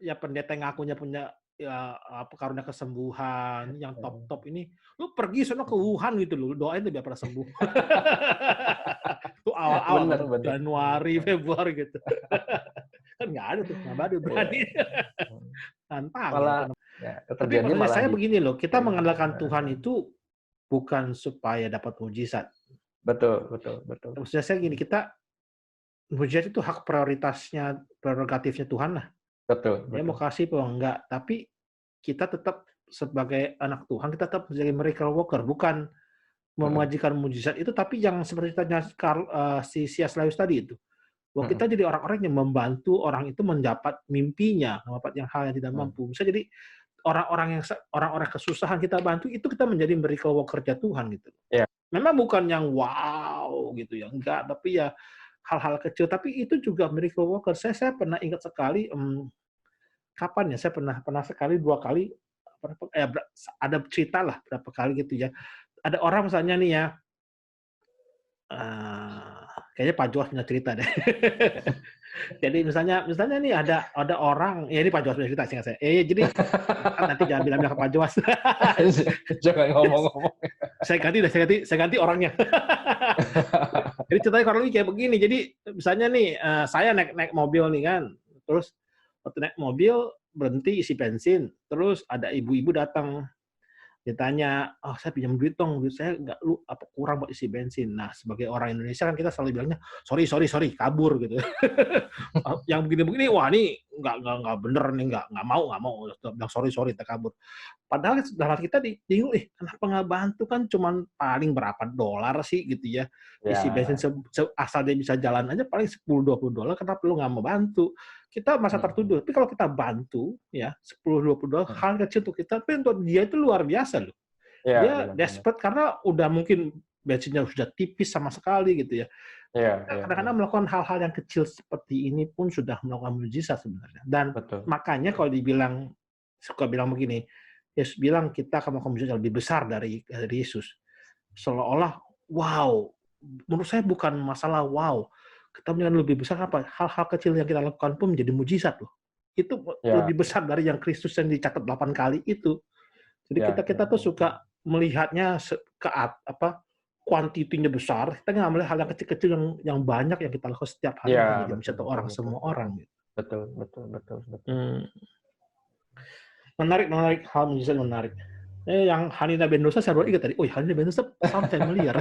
ya pendeta yang ngakunya punya ya apa karunia kesembuhan yang top ini, lu pergi sono ke Wuhan gitu loh, doain tuh biar pada sembuh. Itu awal-awal Bener, baru bener. Januari, Februari gitu. Kan nggak ada tuh, nggak ada Iya. berani. Tantang Malah itu. ya, Tapi terjadi maksudnya malah saya di begini loh, kita mengandalkan Heeh. Tuhan itu bukan supaya dapat mujizat. Betul, betul, betul. Maksudnya saya gini, kita mujizat itu hak prioritasnya, prerogatifnya Tuhan lah. Betul, Dia mau betul. kasih apa enggak, tapi kita tetap sebagai anak Tuhan, kita tetap menjadi miracle worker, bukan Heeh, memajikan mujizat itu, tapi yang seperti tanya si C.S. Lewis tadi itu, bahwa heeh, kita jadi orang-orang yang membantu orang itu mendapat mimpinya, mendapat yang hal yang tidak heeh. mampu. Bisa jadi orang-orang kesusahan kita bantu, itu kita menjadi miracle worker Tuhan gitu. Iya, Memang bukan yang wow gitu ya, enggak, tapi ya hal-hal kecil, tapi itu juga miracle worker. Saya pernah ingat sekali, kapan ya, saya pernah sekali, 2 kali, ada cerita lah berapa kali gitu ya. Ada orang misalnya nih ya, kayaknya Pak Joas punya cerita deh. Jadi misalnya nih ada orang, ya ini Pak Joas punya cerita seingat saya. Jadi nanti jangan bilang-bilang ke Pak Joas. jangan ngomong-ngomong. Saya ganti orangnya. Jadi ceritanya kurang lebih kayak begini. Jadi misalnya nih, saya naik mobil nih kan, terus waktu naik mobil berhenti isi bensin, terus ada ibu-ibu datang, ditanya, "Oh, saya pinjam duit dong, duit saya nggak kurang buat isi bensin." Nah, sebagai orang Indonesia kan kita selalu bilangnya, "Sorry, sorry, sorry," kabur gitu. Yang begini-begini, wah ini nggak bener nih, nggak mau, bilang sorry, sorry, kita kabur. Padahal dalam kita bingung, kenapa nggak bantu, kan cuman paling berapa dolar sih gitu ya. Isi bensin Ya. asal dia bisa jalan aja paling $10-20, kenapa lu nggak mau bantu? Kita masa Heeh, tertuduh. Tapi kalau kita bantu ya $10-20 heeh. hal kecil untuk kita, tapi untuk dia itu luar biasa loh. Iya, Dia benar, benar. desperate karena udah mungkin bensinnya sudah tipis sama sekali gitu ya. Iya, Kita iya, iya. kadang-kadang melakukan hal-hal yang kecil seperti ini pun sudah melakukan mujizat sebenarnya. Dan Betul. makanya kalau dibilang, suka bilang begini, Yesus bilang kita akan melakukan mujizat yang lebih besar dari Yesus. Seolah-olah, wow, menurut saya bukan masalah wow. Kita menjadi lebih besar apa? Hal-hal kecil yang kita lakukan pun menjadi mujizat loh. Itu Ya, lebih besar dari yang Kristus yang dicatat 8 kali itu. Jadi kita ya, kita ya, tuh ya. suka melihatnya apa, kuantitinya besar, kita nggak melihat hal yang kecil-kecil yang banyak yang kita lakukan setiap hari bisa Ya, jadi betul, satu betul, orang, betul, semua betul. orang gitu. Betul, betul, betul, betul. Hmm. Menarik, hal mujizat menarik. Yang Hanina Bendosa saya baru ingat tadi. Oh, Hanina Bendosa sound familiar.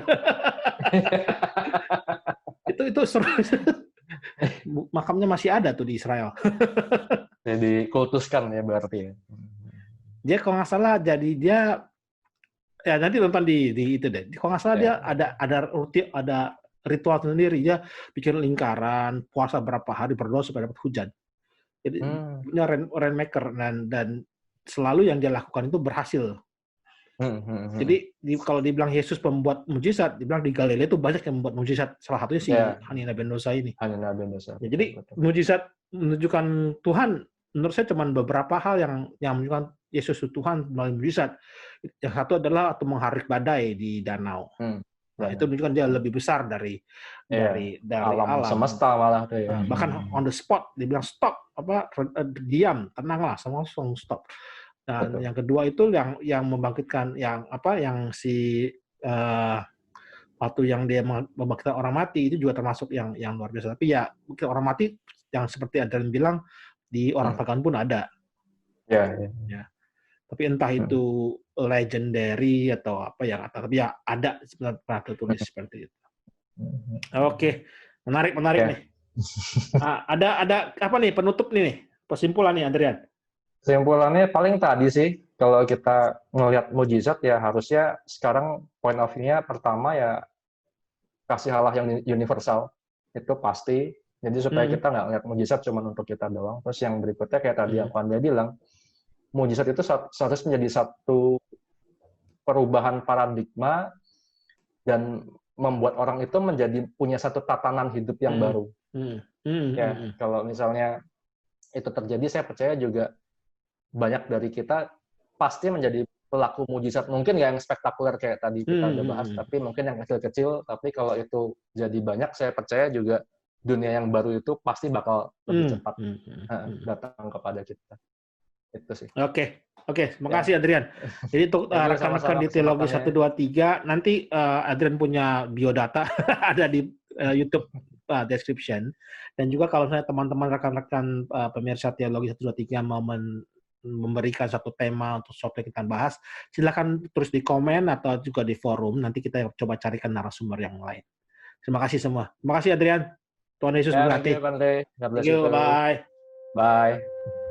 Itu seru. Makamnya masih ada tuh di Israel. Jadi kultuskan ya berarti ya. Dia kalau nggak salah jadi dia, ya nanti nonton di itu deh. Kalau nggak salah dia Ya, ya. ada ritual sendiri. Dia bikin lingkaran, puasa berapa hari, berdoa supaya dapat hujan. Jadi Hmm. punya rainmaker, dan selalu yang dia lakukan itu berhasil. Hmm, hmm, hmm. Jadi kalau dibilang Yesus pembuat mujizat, dibilang di Galilea itu banyak yang membuat mujizat. Salah satunya si Ya, Hanina Bendosa ini. hanya Nabi Musa, Ya, betul, jadi betul. mujizat menunjukkan Tuhan, menurut saya cuma beberapa hal yang menunjukkan Yesus itu Tuhan melalui mujizat. Yang satu adalah atau mengharik badai di danau. Hmm. Nah, itu Dan menunjukkan dia lebih besar dari ya, alam alam. semesta malah tuh ya. Bahkan on the spot dibilang stop, diam, tenanglah, semua langsung stop. Dan Betul. yang kedua itu yang membangkitkan, yang si waktu yang dia membangkitkan orang mati itu juga termasuk yang luar biasa. Tapi ya mungkin orang mati yang seperti ada yang bilang di orang Hmm. pagan pun ada. Ya, ya. Ya. Tapi entah Hmm. itu legendary atau apa yang, tapi ya ada sebenarnya pernah tertulis seperti itu. Hmm. Oke, menarik Ya, nih. Ada apa nih penutup nih, kesimpulan nih Adrian? kesimpulannya paling tadi sih, kalau kita ngelihat mujizat ya harusnya sekarang point of view-nya pertama ya kasih Allah yang universal, itu pasti. Jadi supaya Hmm, kita nggak ngeliat mujizat cuma untuk kita doang. Terus yang berikutnya kayak tadi yang hmm, Anda bilang, mujizat itu harus menjadi satu perubahan paradigma dan membuat orang itu menjadi punya satu tatanan hidup yang hmm, baru. hmm, hmm, hmm, Ya, hmm. kalau misalnya itu terjadi, saya percaya juga banyak dari kita pasti menjadi pelaku mujizat. Mungkin nggak yang spektakuler kayak tadi kita Hmm, udah hmm, bahas, hmm. tapi mungkin yang kecil-kecil. Tapi kalau itu jadi banyak, saya percaya juga dunia yang baru itu pasti bakal lebih Hmm, cepat hmm, hmm, hmm. datang kepada kita. Itu sih. Oke, terima kasih Adrian. Jadi untuk Thank you rekan-rekan sama-sama di Teologi kesempatannya. 123, nanti Adrian punya biodata ada di YouTube description. Dan juga kalau misalnya teman-teman rekan-rekan pemirsa Teologi 123 mau memberikan satu tema untuk suatu yang kita bahas, silakan tulis di komen atau juga di forum. Nanti kita coba carikan narasumber yang lain. Terima kasih semua. Terima kasih Adrian. Tuhan Yesus Ya, thank memberkati. you, Pandre. God Thank bless you you. too. Bye. Bye.